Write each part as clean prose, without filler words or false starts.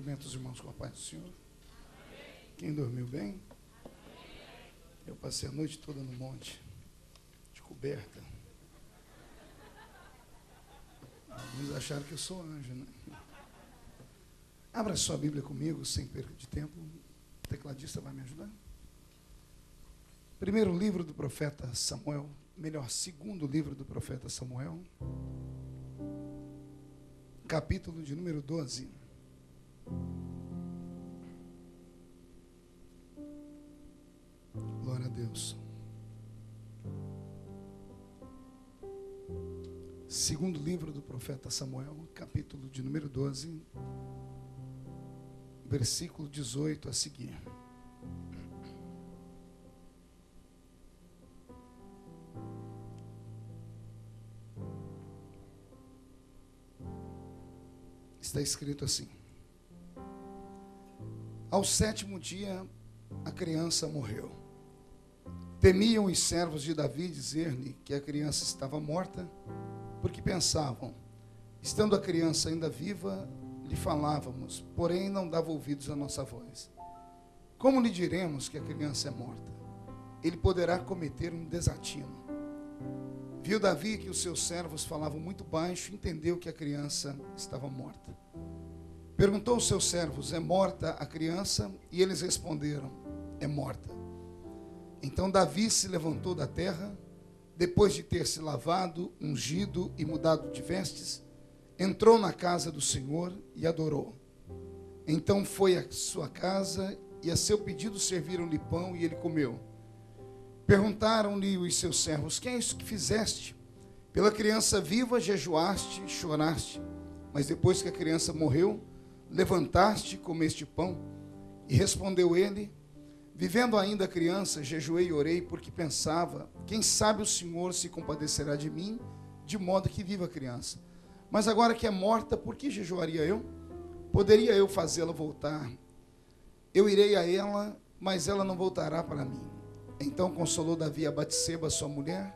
Cumprimento os irmãos com a paz do Senhor. Amém. Quem dormiu bem? Amém. Eu passei a noite toda no monte, de coberta. Alguns acharam que eu sou anjo, né? Abra sua Bíblia comigo, sem perda de tempo. O tecladista vai me ajudar? Primeiro livro do profeta Samuel, segundo livro do profeta Samuel, capítulo de número 12. Glória a Deus. Segundo livro do profeta Samuel, capítulo de número 12, versículo 18 a seguir. Está escrito assim: ao 7º dia, a criança morreu. Temiam os servos de Davi dizer-lhe que a criança estava morta, porque pensavam, estando a criança ainda viva, lhe falávamos, porém não dava ouvidos à nossa voz. Como lhe diremos que a criança é morta? Ele poderá cometer um desatino. Viu Davi que os seus servos falavam muito baixo e entendeu que a criança estava morta. Perguntou aos seus servos, é morta a criança? E eles responderam, é morta. Então Davi se levantou da terra, depois de ter se lavado, ungido e mudado de vestes, entrou na casa do Senhor e adorou. Então foi à sua casa e a seu pedido serviram-lhe pão e ele comeu. Perguntaram-lhe os seus servos, que é isso que fizeste? Pela criança viva jejuaste e choraste, mas depois que a criança morreu, levantaste e comeste pão? E respondeu ele, vivendo ainda a criança, jejuei e orei, porque pensava, quem sabe o Senhor se compadecerá de mim, de modo que viva a criança. Mas agora que é morta, por que jejuaria eu? Poderia eu fazê-la voltar? Eu irei a ela, mas ela não voltará para mim. Então consolou Davi a Batseba, sua mulher,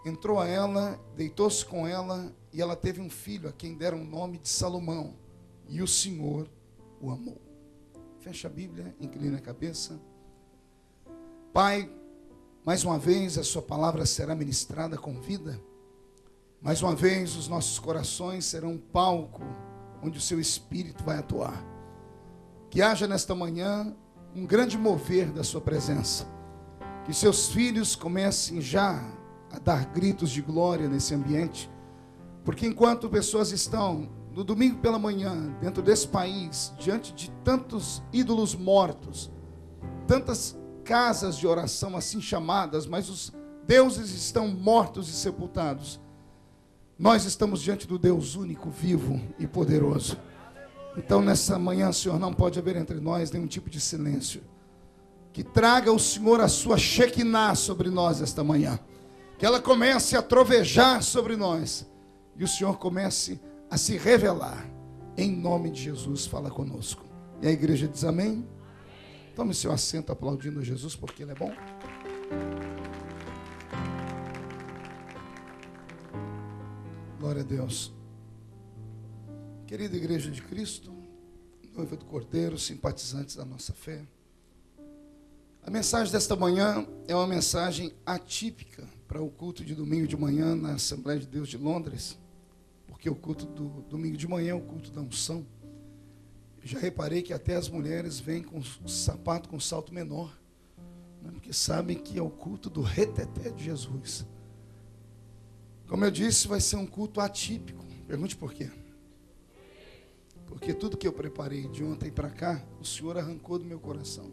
entrou a ela, deitou-se com ela, e ela teve um filho, a quem deram o nome de Salomão, e o Senhor o amou. Fecha a Bíblia, inclina a cabeça. Pai, mais uma vez a sua palavra será ministrada com vida. Mais uma vez os nossos corações serão um palco onde o seu Espírito vai atuar. Que haja nesta manhã um grande mover da sua presença. Que seus filhos comecem já a dar gritos de glória nesse ambiente. Porque enquanto pessoas estão no domingo pela manhã, dentro desse país, diante de tantos ídolos mortos, tantas casas de oração assim chamadas, mas os deuses estão mortos e sepultados, nós estamos diante do Deus único, vivo e poderoso. Então nessa manhã, Senhor, não pode haver entre nós nenhum tipo de silêncio. Que traga o Senhor a sua Shekinah sobre nós esta manhã. Que ela comece a trovejar sobre nós. E o Senhor comece a se revelar. Em nome de Jesus, fala conosco. E a igreja diz amém? Amém. Tome seu assento aplaudindo a Jesus, porque Ele é bom. Glória a Deus. Querida igreja de Cristo, noiva do Cordeiro, simpatizantes da nossa fé. A mensagem desta manhã é uma mensagem atípica para o culto de domingo de manhã na Assembleia de Deus de Londres, porque o culto do domingo de manhã é o culto da unção. Eu já reparei que até as mulheres vêm com sapato com salto menor, né, porque sabem que é o culto do reteté de Jesus. Como eu disse, vai ser um culto atípico. Pergunte por quê? Porque tudo que eu preparei de ontem para cá, o Senhor arrancou do meu coração.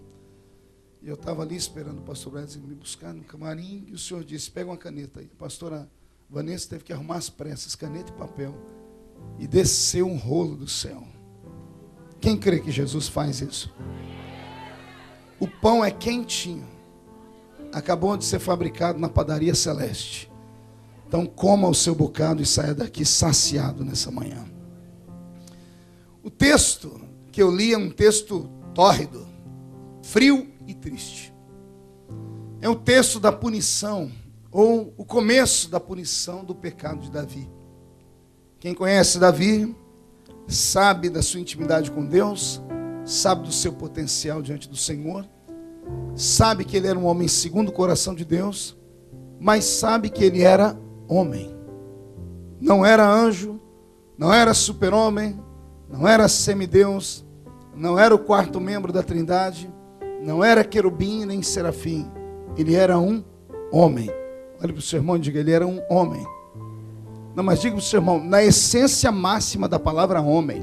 E eu estava ali esperando o pastor Edson me buscar no camarim, e o Senhor disse, pega uma caneta aí. A pastora Vanessa teve que arrumar as pressas, caneta e papel, e desceu um rolo do céu. Quem crê que Jesus faz isso? O pão é quentinho, acabou de ser fabricado na padaria celeste. Então coma o seu bocado e saia daqui saciado nessa manhã. O texto que eu li é um texto tórrido, frio e triste. É o texto da punição, ou o começo da punição do pecado de Davi. Quem conhece Davi sabe da sua intimidade com Deus, sabe do seu potencial diante do Senhor, sabe que ele era um homem segundo o coração de Deus, mas sabe que ele era homem. Não era anjo, não era super-homem, não era semideus, não era o quarto membro da Trindade, não era querubim nem serafim. Ele era um homem. Olhe para o seu irmão e diga, ele era um homem. Não, mas diga para o seu irmão, na essência máxima da palavra homem.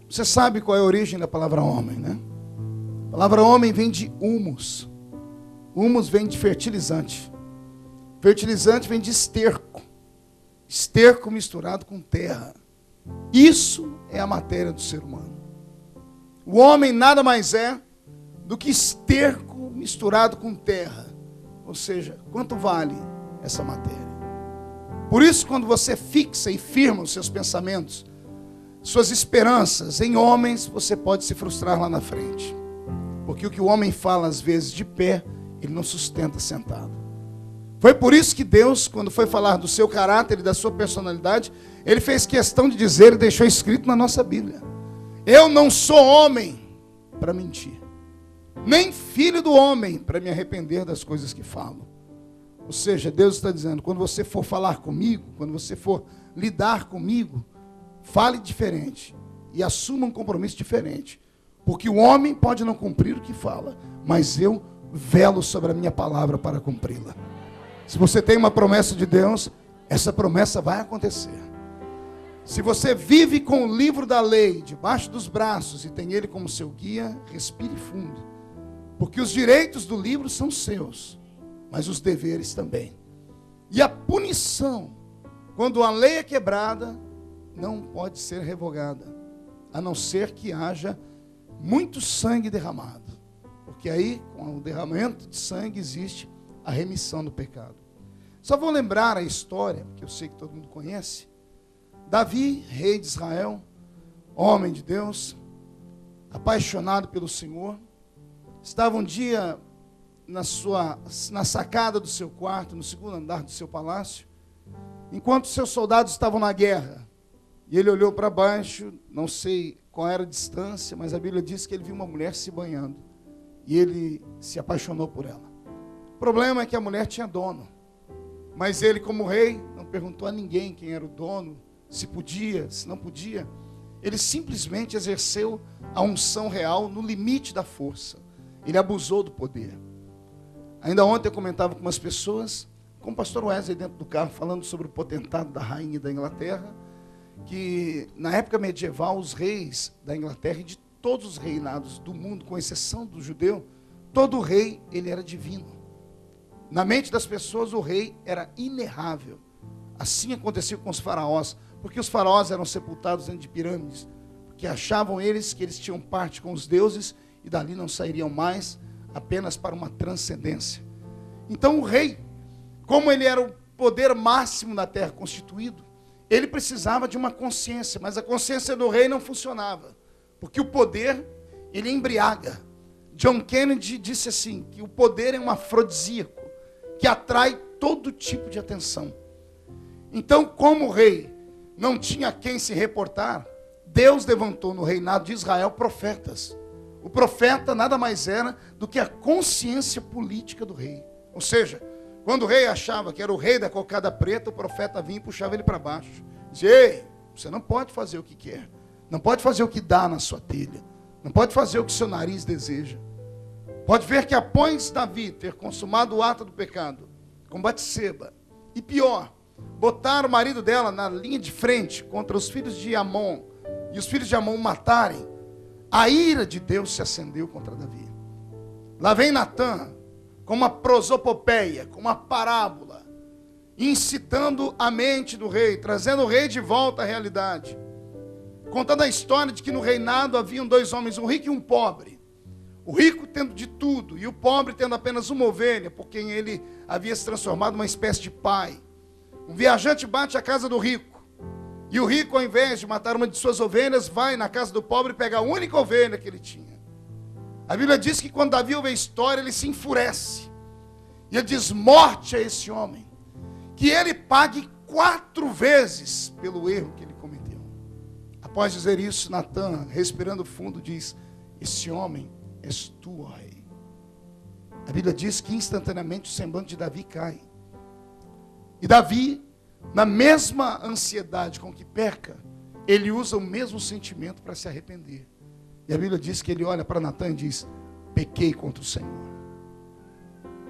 Você sabe qual é a origem da palavra homem, né? A palavra homem vem de humus. Humus vem de fertilizante. Fertilizante vem de esterco. Esterco misturado com terra. Isso é a matéria do ser humano. O homem nada mais é do que esterco misturado com terra. Ou seja, quanto vale essa matéria? Por isso, quando você fixa e firma os seus pensamentos, suas esperanças em homens, você pode se frustrar lá na frente. Porque o que o homem fala, às vezes, de pé, ele não sustenta sentado. Foi por isso que Deus, quando foi falar do seu caráter e da sua personalidade, ele fez questão de dizer e deixou escrito na nossa Bíblia: eu não sou homem para mentir, nem filho do homem para me arrepender das coisas que falo. Ou seja, Deus está dizendo, quando você for falar comigo, quando você for lidar comigo, fale diferente e assuma um compromisso diferente. Porque o homem pode não cumprir o que fala, mas eu velo sobre a minha palavra para cumpri-la. Se você tem uma promessa de Deus, essa promessa vai acontecer. Se você vive com o livro da lei debaixo dos braços e tem ele como seu guia, respire fundo. Porque os direitos do livro são seus, mas os deveres também. E a punição, quando a lei é quebrada, não pode ser revogada, a não ser que haja muito sangue derramado. Porque aí, com o derramamento de sangue, existe a remissão do pecado. Só vou lembrar a história, que eu sei que todo mundo conhece. Davi, rei de Israel, homem de Deus, apaixonado pelo Senhor, estava um dia na sacada do seu quarto, no segundo andar do seu palácio, enquanto seus soldados estavam na guerra. E ele olhou para baixo, não sei qual era a distância, mas a Bíblia diz que ele viu uma mulher se banhando. E ele se apaixonou por ela. O problema é que a mulher tinha dono. Mas ele, como rei, não perguntou a ninguém quem era o dono, se podia, se não podia. Ele simplesmente exerceu a unção real no limite da força. Ele abusou do poder. Ainda ontem eu comentava com umas pessoas, com o pastor Wesley dentro do carro, falando sobre o potentado da rainha da Inglaterra, que na época medieval os reis da Inglaterra e de todos os reinados do mundo, com exceção do judeu, todo rei ele era divino. Na mente das pessoas o rei era inerrável. Assim acontecia com os faraós, porque os faraós eram sepultados dentro de pirâmides, porque achavam eles que eles tinham parte com os deuses e dali não sairiam mais, apenas para uma transcendência. Então o rei, como ele era o poder máximo da terra constituído, ele precisava de uma consciência, mas a consciência do rei não funcionava, porque o poder, ele embriaga. John Kennedy disse assim, que o poder é um afrodisíaco, que atrai todo tipo de atenção. Então, como o rei não tinha a quem se reportar, Deus levantou no reinado de Israel profetas. O profeta nada mais era do que a consciência política do rei. Ou seja, quando o rei achava que era o rei da cocada preta, o profeta vinha e puxava ele para baixo. Dizia, ei, você não pode fazer o que quer. Não pode fazer o que dá na sua telha. Não pode fazer o que seu nariz deseja. Pode ver que após Davi ter consumado o ato do pecado, com Batseba, e pior, botar o marido dela na linha de frente contra os filhos de Amon, e os filhos de Amon matarem, a ira de Deus se acendeu contra Davi. Lá vem Natã, com uma prosopopeia, com uma parábola, incitando a mente do rei, trazendo o rei de volta à realidade, contando a história de que no reinado haviam dois homens, um rico e um pobre. O rico tendo de tudo, e o pobre tendo apenas uma ovelha, por quem ele havia se transformado numa espécie de pai. Um viajante bate à casa do rico, e o rico, ao invés de matar uma de suas ovelhas, vai na casa do pobre pegar a única ovelha que ele tinha. A Bíblia diz que quando Davi ouve a história, ele se enfurece. E ele diz, morte a esse homem, que ele pague 4 vezes pelo erro que ele cometeu. Após dizer isso, Natã, respirando fundo, diz: esse homem és tu, ó rei. A Bíblia diz que instantaneamente o semblante de Davi cai. E Davi, na mesma ansiedade com que peca, ele usa o mesmo sentimento para se arrepender. E a Bíblia diz que ele olha para Natã e diz: pequei contra o Senhor.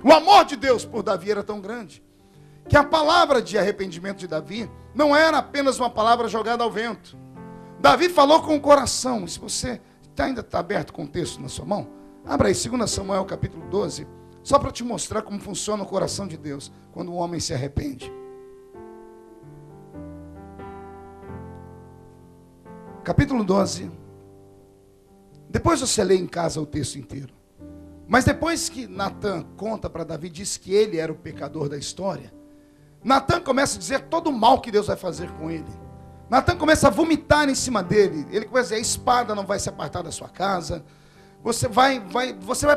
O amor de Deus por Davi era tão grande, que a palavra de arrependimento de Davi não era apenas uma palavra jogada ao vento. Davi falou com o coração. Se você ainda está aberto com o texto na sua mão, abra aí 2 Samuel capítulo 12, só para te mostrar como funciona o coração de Deus quando o homem se arrepende. Capítulo 12. Depois você lê em casa o texto inteiro. Mas depois que Natã conta para Davi, diz que ele era o pecador da história, Natã começa a dizer todo o mal que Deus vai fazer com ele. Natã começa a vomitar em cima dele. Ele começa a dizer: a espada não vai se apartar da sua casa. Você vai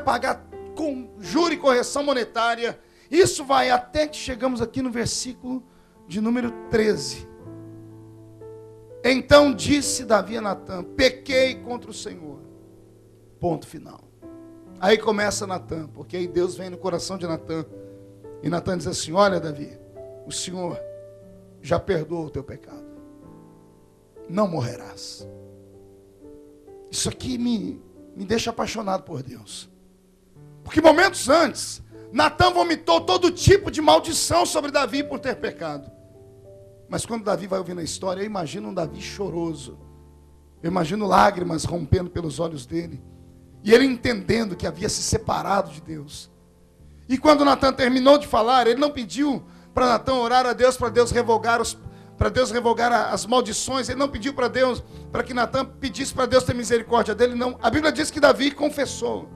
pagar com juro e correção monetária. Isso vai até que chegamos aqui no versículo de número 13. Então disse Davi a Natã: pequei contra o Senhor. Ponto final. Aí começa Natã, porque aí Deus vem no coração de Natã. E Natã diz assim: olha, Davi, o Senhor já perdoou o teu pecado. Não morrerás. Isso aqui me deixa apaixonado por Deus. Porque momentos antes, Natã vomitou todo tipo de maldição sobre Davi por ter pecado. Mas quando Davi vai ouvindo a história, eu imagino um Davi choroso. Eu imagino lágrimas rompendo pelos olhos dele. E ele entendendo que havia se separado de Deus. E quando Natã terminou de falar, ele não pediu para Natã orar a Deus, para Deus revogar as maldições. Ele não pediu para Deus, para que Natã pedisse para Deus ter misericórdia dele, não. A Bíblia diz que Davi confessou.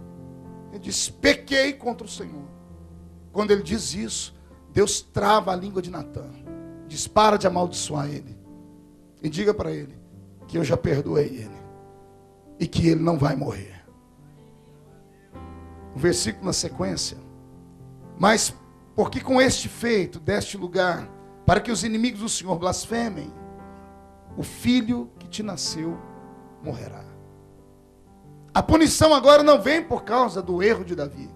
Ele disse: pequei contra o Senhor. Quando ele diz isso, Deus trava a língua de Natã. Diz: para de amaldiçoar ele. E diga para ele que eu já perdoei ele. E que ele não vai morrer. O versículo na sequência: mas porque com este feito deste lugar, para que os inimigos do Senhor blasfemem, o filho que te nasceu morrerá. A punição agora não vem por causa do erro de Davi,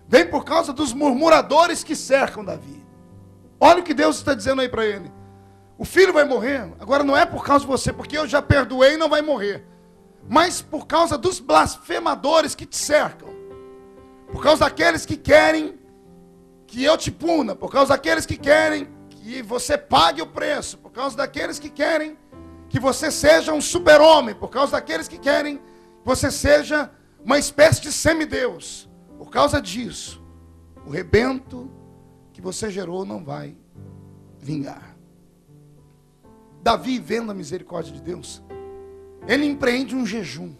vem por causa dos murmuradores que cercam Davi. Olha o que Deus está dizendo aí para ele: o filho vai morrer, agora não é por causa de você, porque eu já perdoei e não vai morrer, mas por causa dos blasfemadores que te cercam, por causa daqueles que querem que eu te puna, por causa daqueles que querem que você pague o preço, por causa daqueles que querem que você seja um super-homem, por causa daqueles que querem que você seja uma espécie de semideus. Por causa disso, o rebento que você gerou não vai vingar. Davi, vendo a misericórdia de Deus, ele empreende um jejum,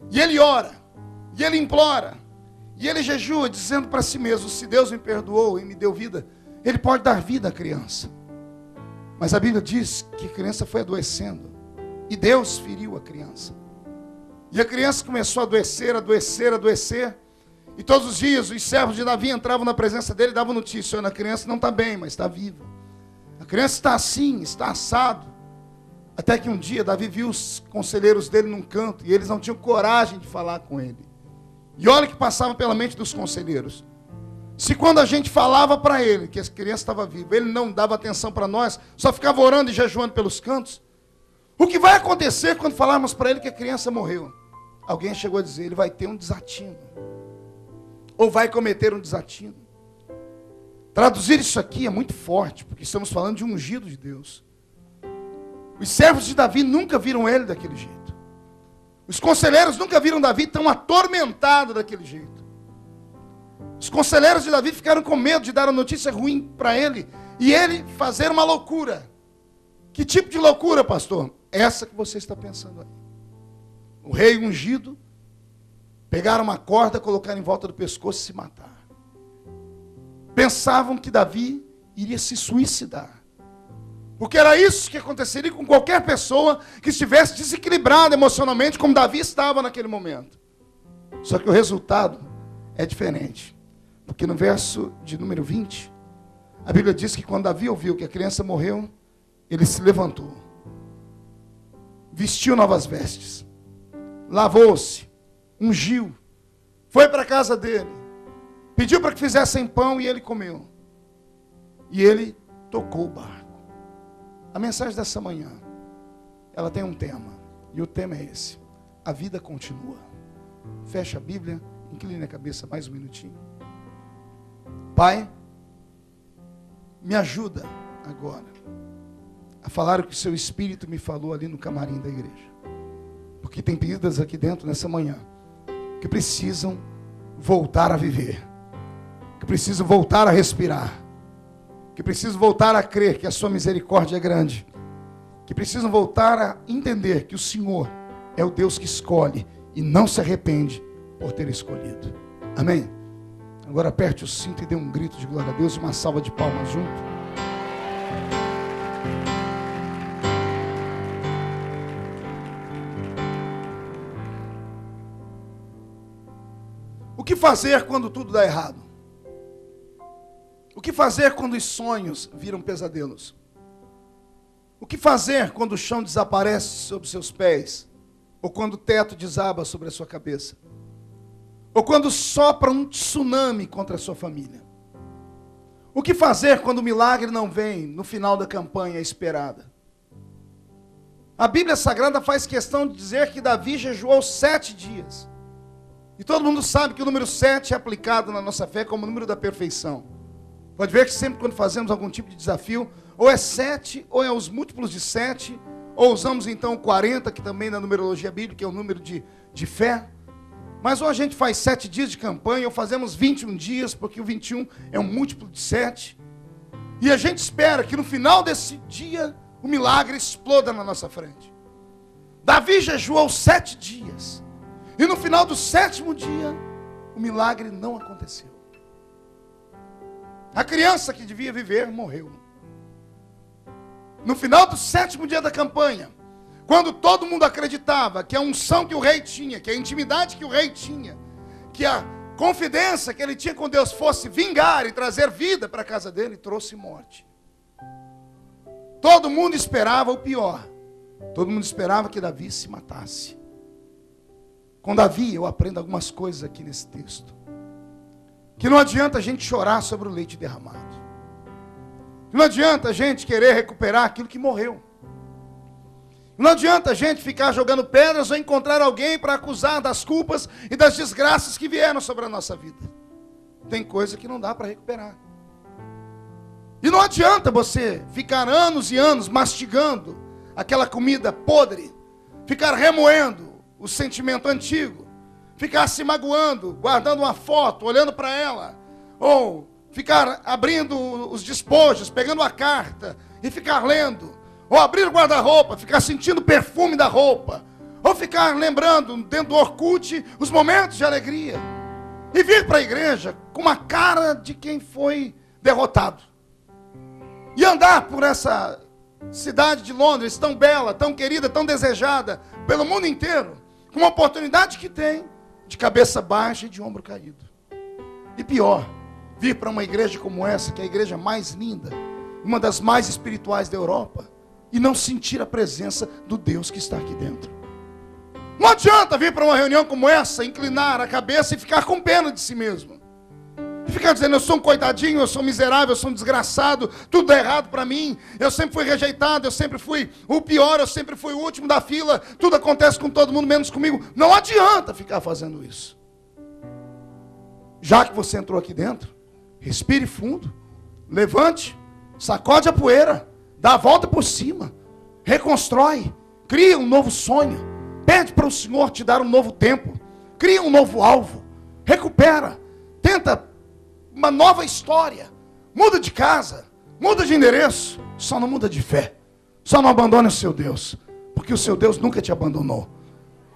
e ele ora, e ele implora, e ele jejua, dizendo para si mesmo: se Deus me perdoou e me deu vida, Ele pode dar vida à criança. Mas a Bíblia diz que a criança foi adoecendo, e Deus feriu a criança. E a criança começou a adoecer, e todos os dias os servos de Davi entravam na presença dele e davam notícia: olha, a criança não está bem, mas está viva. A criança está assim, está assado. Até que um dia Davi viu os conselheiros dele num canto, e eles não tinham coragem de falar com ele. E olha o que passava pela mente dos conselheiros: se quando a gente falava para ele que a criança estava viva, ele não dava atenção para nós, só ficava orando e jejuando pelos cantos, o que vai acontecer quando falarmos para ele que a criança morreu? Alguém chegou a dizer: ele vai ter um desatino, ou vai cometer um desatino. Traduzir isso aqui é muito forte, porque estamos falando de um ungido de Deus. Os servos de Davi nunca viram ele daquele jeito. Os conselheiros nunca viram Davi tão atormentado daquele jeito. Os conselheiros de Davi ficaram com medo de dar a notícia ruim para ele, e ele fazer uma loucura. Que tipo de loucura, pastor? Essa que você está pensando aí. O rei ungido pegar uma corda, colocar em volta do pescoço e se matar. Pensavam que Davi iria se suicidar. Porque era isso que aconteceria com qualquer pessoa que estivesse desequilibrada emocionalmente, como Davi estava naquele momento. Só que o resultado é diferente. Porque no verso de número 20, a Bíblia diz que quando Davi ouviu que a criança morreu, ele se levantou. vestiu novas vestes, lavou-se, ungiu, foi para a casa dele, pediu para que fizessem pão e ele comeu. E ele tocou o barco. A mensagem dessa manhã, ela tem um tema, e o tema é esse: a vida continua. Fecha a Bíblia, incline a cabeça mais um minutinho. Pai, me ajuda agora a falar o que o seu Espírito me falou ali no camarim da igreja. Porque tem vidas aqui dentro nessa manhã que precisam voltar a viver, que precisam voltar a respirar, que precisam voltar a crer que a sua misericórdia é grande, que precisam voltar a entender que o Senhor é o Deus que escolhe e não se arrepende por ter escolhido. Amém? Agora aperte o cinto e dê um grito de glória a Deus e uma salva de palmas junto. O que fazer quando tudo dá errado? O que fazer quando os sonhos viram pesadelos? O que fazer quando o chão desaparece sob seus pés? Ou quando o teto desaba sobre a sua cabeça? Ou quando sopra um tsunami contra a sua família? O que fazer quando o milagre não vem no final da campanha esperada? A Bíblia Sagrada faz questão de dizer que Davi jejuou 7 dias. E todo mundo sabe que o número 7 é aplicado na nossa fé como o número da perfeição. Pode ver que sempre quando fazemos algum tipo de desafio, ou é 7, ou é os múltiplos de 7, ou usamos então 40, que também na numerologia bíblica é o número de fé. Mas ou a gente faz 7 dias de campanha, ou fazemos 21 dias, porque o 21 é um múltiplo de 7. E a gente espera que no final desse dia, o milagre exploda na nossa frente. Davi jejuou 7 dias. E no final do 7º dia, o milagre não aconteceu. A criança que devia viver morreu. No final do 7º dia da campanha, quando todo mundo acreditava que a unção que o rei tinha, que a intimidade que o rei tinha, que a confidência que ele tinha com Deus fosse vingar e trazer vida para a casa dele, trouxe morte. Todo mundo esperava o pior. Todo mundo esperava que Davi se matasse. Com Davi eu aprendo algumas coisas aqui nesse texto. Que não adianta a gente chorar sobre o leite derramado. Não adianta a gente querer recuperar aquilo que morreu. Não adianta a gente ficar jogando pedras ou encontrar alguém para acusar das culpas e das desgraças que vieram sobre a nossa vida. Tem coisa que não dá para recuperar. E não adianta você ficar anos e anos mastigando aquela comida podre, ficar remoendo o sentimento antigo, ficar se magoando, guardando uma foto, olhando para ela, ou ficar abrindo os despojos, pegando a carta e ficar lendo, ou abrir o guarda-roupa, ficar sentindo o perfume da roupa, ou ficar lembrando dentro do Orkut os momentos de alegria, e vir para a igreja com uma cara de quem foi derrotado, e andar por essa cidade de Londres, tão bela, tão querida, tão desejada pelo mundo inteiro, com uma oportunidade que tem, de cabeça baixa e de ombro caído. E pior, vir para uma igreja como essa, que é a igreja mais linda, uma das mais espirituais da Europa, e não sentir a presença do Deus que está aqui dentro. Não adianta vir para uma reunião como essa, inclinar a cabeça e ficar com pena de si mesmo. E ficar dizendo, eu sou um coitadinho, eu sou miserável, eu sou um desgraçado, tudo é errado para mim, eu sempre fui rejeitado, eu sempre fui o pior, eu sempre fui o último da fila, tudo acontece com todo mundo, menos comigo. Não adianta ficar fazendo isso. Já que você entrou aqui dentro, respire fundo, levante, sacode a poeira, dá a volta por cima, reconstrói, cria um novo sonho, pede para o Senhor te dar um novo tempo, cria um novo alvo, recupera, tenta uma nova história, muda de casa, muda de endereço, só não muda de fé, só não abandone o seu Deus, porque o seu Deus nunca te abandonou.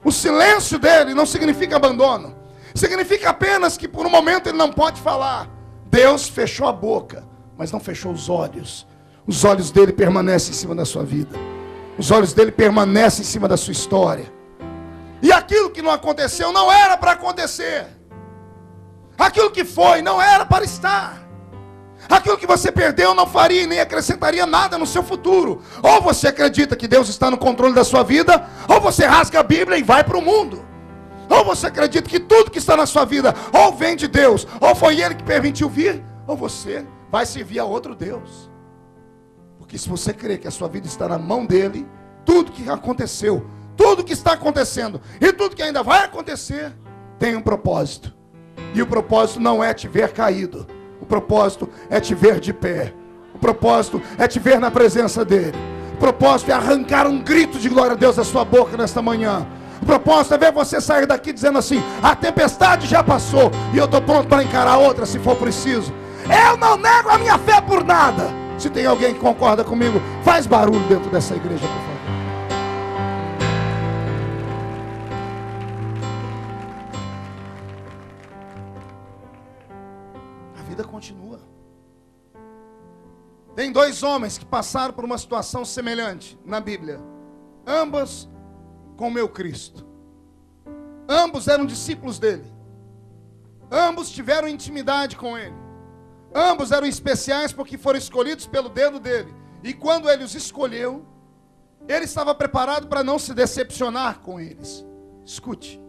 O silêncio dele não significa abandono, significa apenas que por um momento ele não pode falar. Deus fechou a boca, mas não fechou os olhos. Os olhos dele permanecem em cima da sua vida, os olhos dele permanecem em cima da sua história. E aquilo que não aconteceu não era para acontecer. Aquilo que foi não era para estar. Aquilo que você perdeu não faria e nem acrescentaria nada no seu futuro. Ou você acredita que Deus está no controle da sua vida, ou você rasga a Bíblia e vai para o mundo. Ou você acredita que tudo que está na sua vida ou vem de Deus, ou foi Ele que permitiu vir, ou você vai servir a outro Deus. Porque se você crê que a sua vida está na mão dEle, tudo que aconteceu, tudo que está acontecendo e tudo que ainda vai acontecer tem um propósito. E o propósito não é te ver caído. O propósito é te ver de pé. O propósito é te ver na presença dEle. O propósito é arrancar um grito de glória a Deus da sua boca nesta manhã. O propósito é ver você sair daqui dizendo assim: a tempestade já passou e eu estou pronto para encarar outra se for preciso. Eu não nego a minha fé por nada. Se tem alguém que concorda comigo, faz barulho dentro dessa igreja, por favor. A vida continua. Tem dois homens que passaram por uma situação semelhante na Bíblia, ambos com o meu Cristo. Ambos eram discípulos dele. Ambos tiveram intimidade com ele. Ambos eram especiais porque foram escolhidos pelo dedo dele. E quando ele os escolheu, ele estava preparado para não se decepcionar com eles. Escute,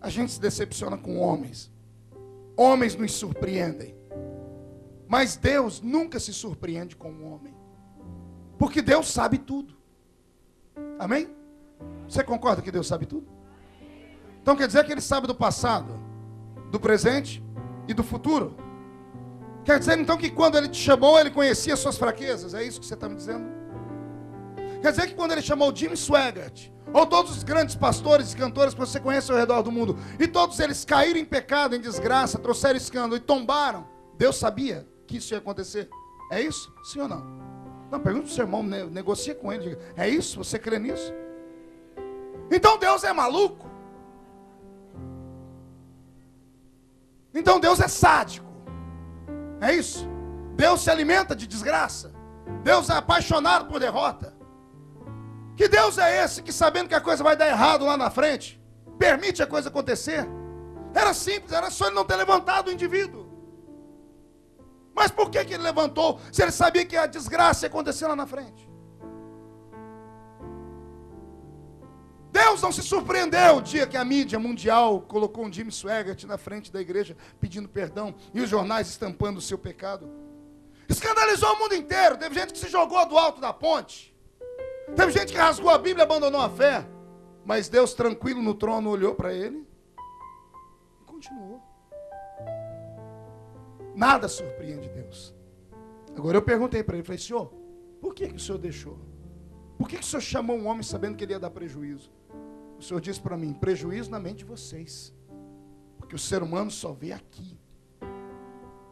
a gente se decepciona com homens. Homens nos surpreendem. Mas Deus nunca se surpreende com um homem. Porque Deus sabe tudo. Amém? Você concorda que Deus sabe tudo? Então quer dizer que Ele sabe do passado, do presente e do futuro? Quer dizer então que quando Ele te chamou, Ele conhecia as suas fraquezas? É isso que você está me dizendo? Quer dizer que quando Ele chamou Jim Swaggart, ou todos os grandes pastores e cantores que você conhece ao redor do mundo, e todos eles caíram em pecado, em desgraça, trouxeram escândalo e tombaram, Deus sabia que isso ia acontecer? É isso? Sim ou não? Não, pergunta para o seu irmão, negocia com ele, diga, é isso? Você crê nisso? Então Deus é maluco? Então Deus é sádico? É isso? Deus se alimenta de desgraça? Deus é apaixonado por derrota? Que Deus é esse que, sabendo que a coisa vai dar errado lá na frente, permite a coisa acontecer? Era simples, era só Ele não ter levantado o indivíduo. Mas por que Ele levantou, se Ele sabia que a desgraça ia acontecer lá na frente? Deus não se surpreendeu o dia que a mídia mundial colocou um Jim Swaggart na frente da igreja pedindo perdão e os jornais estampando o seu pecado. Escandalizou o mundo inteiro. Teve gente que se jogou do alto da ponte. Teve gente que rasgou a Bíblia e abandonou a fé. Mas Deus, tranquilo no trono, olhou para ele e continuou. Nada surpreende Deus. Agora eu perguntei para ele, falei, Senhor, por que o Senhor deixou? Por que o Senhor chamou um homem sabendo que ele ia dar prejuízo? O Senhor disse para mim, prejuízo na mente de vocês. Porque o ser humano só vê aqui.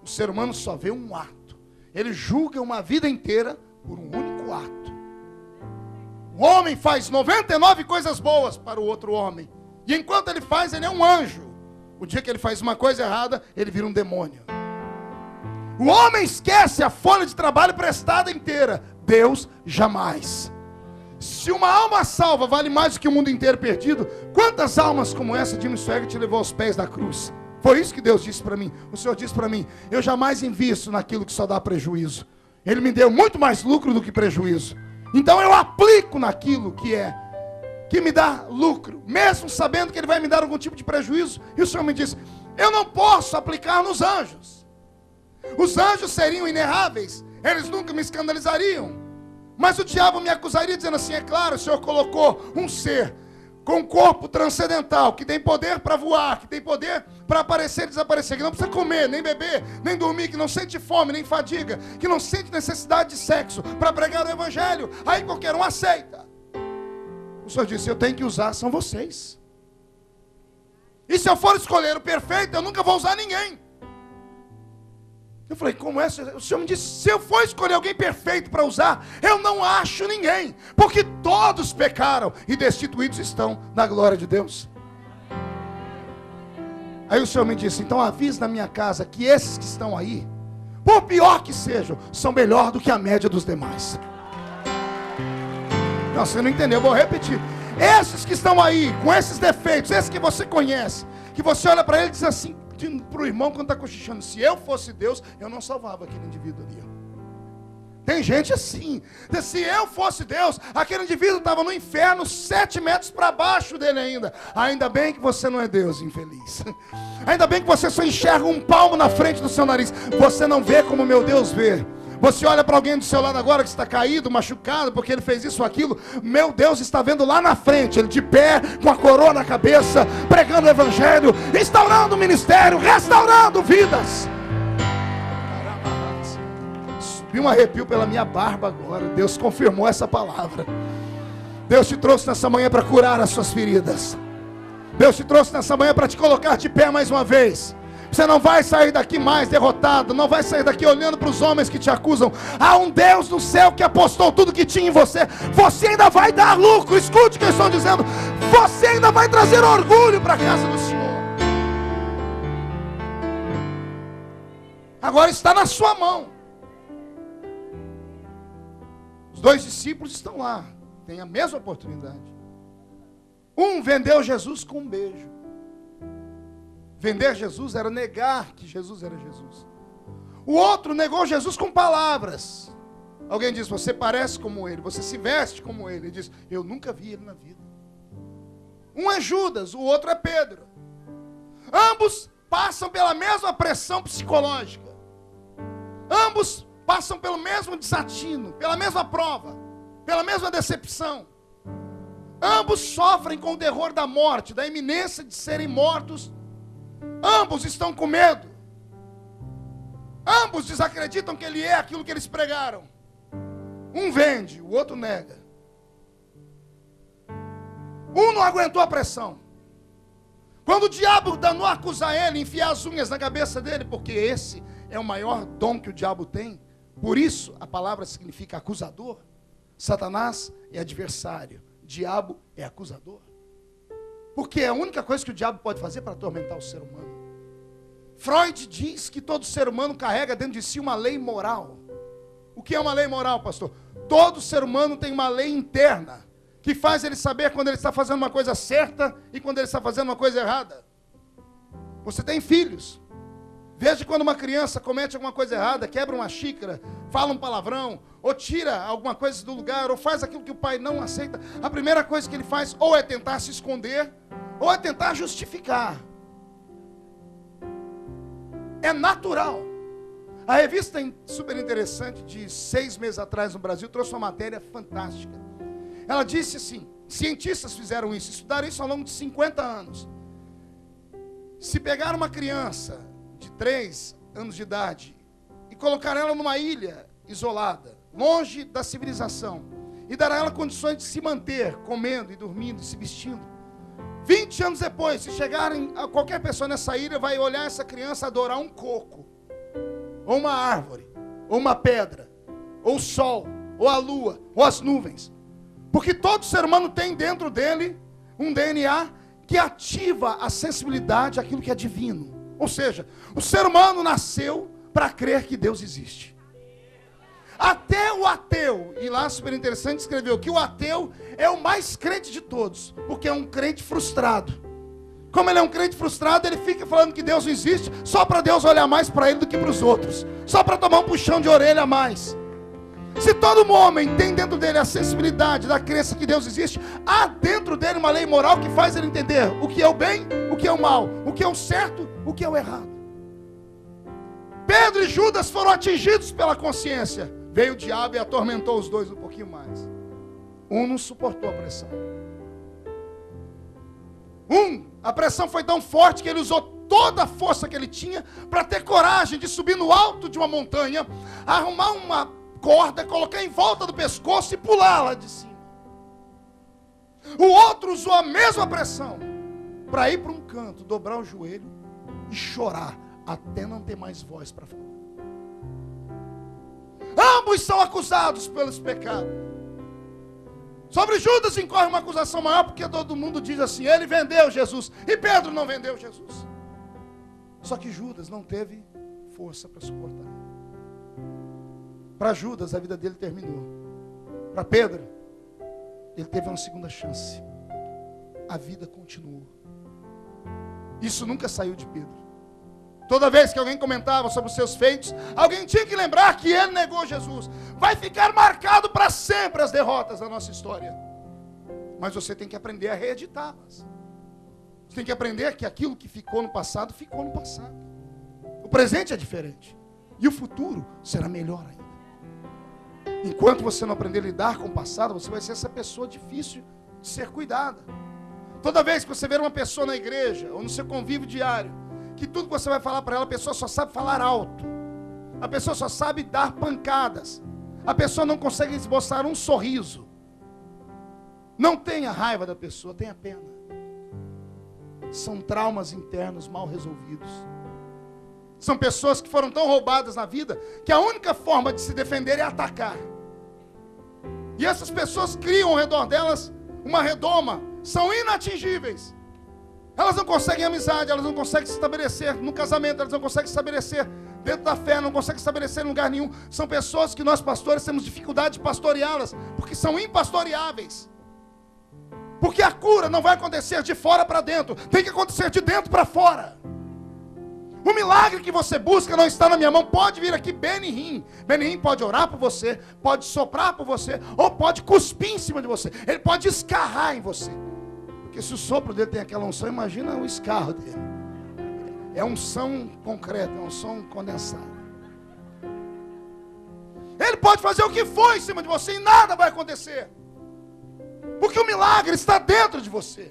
O ser humano só vê um ato. Ele julga uma vida inteira por um único ato. O homem faz 99 coisas boas para o outro homem. E enquanto ele faz, ele é um anjo. O dia que ele faz uma coisa errada, ele vira um demônio. O homem esquece a folha de trabalho prestada inteira. Deus jamais. Se uma alma salva vale mais do que o mundo inteiro perdido, quantas almas como essa de Jim Swaggart te levou aos pés da cruz? Foi isso que Deus disse para mim. O Senhor disse para mim, eu jamais invisto naquilo que só dá prejuízo. Ele me deu muito mais lucro do que prejuízo. Então eu aplico naquilo que me dá lucro, mesmo sabendo que Ele vai me dar algum tipo de prejuízo. E o Senhor me disse, eu não posso aplicar nos anjos. Os anjos seriam inerráveis, eles nunca me escandalizariam. Mas o diabo me acusaria dizendo assim, é claro, o Senhor colocou um ser com um corpo transcendental, que tem poder para voar, que tem poder para aparecer e desaparecer, que não precisa comer, nem beber, nem dormir, que não sente fome, nem fadiga, que não sente necessidade de sexo para pregar o evangelho. Aí qualquer um aceita. O Senhor disse, eu tenho que usar, são vocês. E se eu for escolher o perfeito, eu nunca vou usar ninguém. Eu falei, como é? O Senhor me disse, se eu for escolher alguém perfeito para usar, eu não acho ninguém. Porque todos pecaram e destituídos estão da glória de Deus. Aí o Senhor me disse, então avise na minha casa que esses que estão aí, por pior que sejam, são melhor do que a média dos demais. Não, você não entendeu, eu vou repetir. Esses que estão aí, com esses defeitos, esses que você conhece, que você olha para ele e diz assim, para o irmão quando está cochichando: se eu fosse Deus, eu não salvava aquele indivíduo ali. Tem gente assim. Se eu fosse Deus, aquele indivíduo estava no inferno 7 metros para baixo dele ainda. Ainda bem que você não é Deus, infeliz. Ainda bem que você só enxerga um palmo na frente do seu nariz. Você não vê como meu Deus vê. Você olha para alguém do seu lado agora que está caído, machucado, porque ele fez isso ou aquilo. Meu Deus está vendo lá na frente, ele de pé, com a coroa na cabeça, pregando o evangelho, instaurando o ministério, restaurando vidas. Subiu um arrepio pela minha barba agora. Deus confirmou essa palavra. Deus te trouxe nessa manhã para curar as suas feridas. Deus te trouxe nessa manhã para te colocar de pé mais uma vez. Você não vai sair daqui mais derrotado. Não vai sair daqui olhando para os homens que te acusam. Há um Deus no céu que apostou tudo que tinha em você. Você ainda vai dar lucro. Escute o que eu estou dizendo. Você ainda vai trazer orgulho para a casa do Senhor. Agora está na sua mão. Os 2 discípulos estão lá. Tem a mesma oportunidade. Um vendeu Jesus com um beijo. Vender Jesus era negar que Jesus era Jesus. O outro negou Jesus com palavras. Alguém diz: você parece como ele, você se veste como ele. Ele diz: eu nunca vi ele na vida. Um é Judas, o outro é Pedro. Ambos passam pela mesma pressão psicológica. Ambos passam pelo mesmo desatino, pela mesma prova, pela mesma decepção. Ambos sofrem com o terror da morte, da iminência de serem mortos. Ambos estão com medo. Ambos desacreditam que ele é aquilo que eles pregaram. Um vende, o outro nega. Um não aguentou a pressão. Quando o diabo danou a acusar ele, enfiar as unhas na cabeça dele, porque esse é o maior dom que o diabo tem. Por isso a palavra significa acusador. Satanás é adversário, diabo é acusador. Porque é a única coisa que o diabo pode fazer para atormentar o ser humano. Freud diz que todo ser humano carrega dentro de si uma lei moral. O que é uma lei moral, pastor? Todo ser humano tem uma lei interna que faz ele saber quando ele está fazendo uma coisa certa e quando ele está fazendo uma coisa errada. Você tem filhos. Veja quando uma criança comete alguma coisa errada, quebra uma xícara, fala um palavrão, ou tira alguma coisa do lugar, ou faz aquilo que o pai não aceita. A primeira coisa que ele faz ou é tentar se esconder, ou é tentar justificar. É natural. A revista super interessante de 6 meses atrás no Brasil trouxe uma matéria fantástica. Ela disse assim: cientistas fizeram isso, estudaram isso ao longo de 50 anos. Se pegar uma criança de 3 anos de idade e colocar ela numa ilha isolada, longe da civilização, e dar a ela condições de se manter, comendo e dormindo e se vestindo, 20 anos depois, se chegarem a qualquer pessoa nessa ilha, vai olhar essa criança adorar um coco, ou uma árvore, ou uma pedra, ou o sol, ou a lua, ou as nuvens. Porque todo ser humano tem dentro dele um DNA que ativa a sensibilidade àquilo que é divino. Ou seja, o ser humano nasceu para crer que Deus existe. Até o ateu, e lá super interessante, escreveu que o ateu é o mais crente de todos, porque é um crente frustrado. Como ele é um crente frustrado, ele fica falando que Deus não existe, só para Deus olhar mais para ele do que para os outros, só para tomar um puxão de orelha a mais. Se todo homem tem dentro dele a sensibilidade da crença que Deus existe, há dentro dele uma lei moral que faz ele entender o que é o bem, o que é o mal, o que é o certo, o que é o errado. Pedro e Judas foram atingidos pela consciência. Veio o diabo e atormentou os dois um pouquinho mais. Um não suportou a pressão. A pressão foi tão forte que ele usou toda a força que ele tinha para ter coragem de subir no alto de uma montanha, arrumar uma corda, colocar em volta do pescoço e pular lá de cima. O outro usou a mesma pressão para ir para um canto, dobrar o joelho e chorar até não ter mais voz para falar. Ambos são acusados pelos pecados. Sobre Judas incorre uma acusação maior, porque todo mundo diz assim: ele vendeu Jesus, e Pedro não vendeu Jesus. Só que Judas não teve força para suportar. Para Judas a vida dele terminou. Para Pedro, ele teve uma segunda chance. A vida continuou. Isso nunca saiu de Pedro. Toda vez que alguém comentava sobre os seus feitos, alguém tinha que lembrar que ele negou Jesus. Vai ficar marcado para sempre as derrotas da nossa história. Mas você tem que aprender a reeditá-las. Você tem que aprender que aquilo que ficou no passado, ficou no passado. O presente é diferente. E o futuro será melhor ainda. Enquanto você não aprender a lidar com o passado, você vai ser essa pessoa difícil de ser cuidada. Toda vez que você ver uma pessoa na igreja, ou no seu convívio diário, que tudo que você vai falar para ela, a pessoa só sabe falar alto. A pessoa só sabe dar pancadas. A pessoa não consegue esboçar um sorriso. Não tenha raiva da pessoa, tenha pena. São traumas internos mal resolvidos. São pessoas que foram tão roubadas na vida, que a única forma de se defender é atacar. E essas pessoas criam ao redor delas uma redoma, são inatingíveis. Elas não conseguem amizade, elas não conseguem se estabelecer no casamento, elas não conseguem se estabelecer dentro da fé, não conseguem se estabelecer em lugar nenhum. São pessoas que nós pastores temos dificuldade de pastoreá-las, porque são impastoreáveis. Porque a cura não vai acontecer de fora para dentro, tem que acontecer de dentro para fora. O milagre que você busca não está na minha mão. Pode vir aqui Benihim. Benihim pode orar por você, pode soprar por você, ou pode cuspir em cima de você. Ele pode escarrar em você. Porque se o sopro dele tem aquela unção, imagina o escarro dele. É unção concreta, é unção condensada. Ele pode fazer o que for em cima de você e nada vai acontecer. Porque o milagre está dentro de você.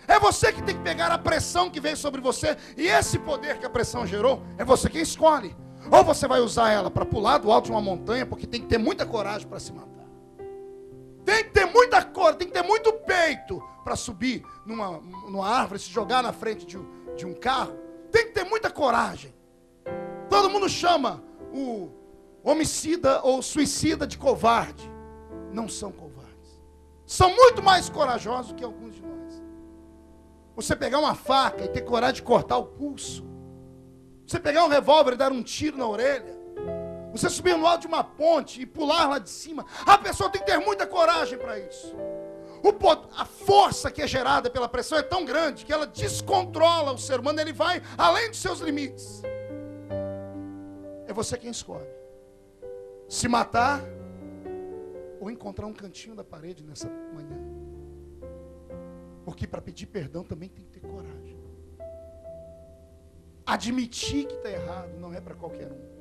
É você que tem que pegar a pressão que veio sobre você. E esse poder que a pressão gerou, é você quem escolhe. Ou você vai usar ela para pular do alto de uma montanha, porque tem que ter muita coragem para se matar. Tem que ter muita coragem, tem que ter muito peito para subir numa árvore, se jogar na frente de um carro. Tem que ter muita coragem. Todo mundo chama o homicida ou suicida de covarde. Não são covardes. São muito mais corajosos que alguns de nós. Você pegar uma faca e ter coragem de cortar o pulso. Você pegar um revólver e dar um tiro na orelha. Você subir no alto de uma ponte e pular lá de cima. A pessoa tem que ter muita coragem para isso. A força que é gerada pela pressão é tão grande que ela descontrola o ser humano. Ele vai além dos seus limites. É você quem escolhe. Se matar ou encontrar um cantinho da parede nessa manhã. Porque para pedir perdão também tem que ter coragem. Admitir que está errado não é para qualquer um.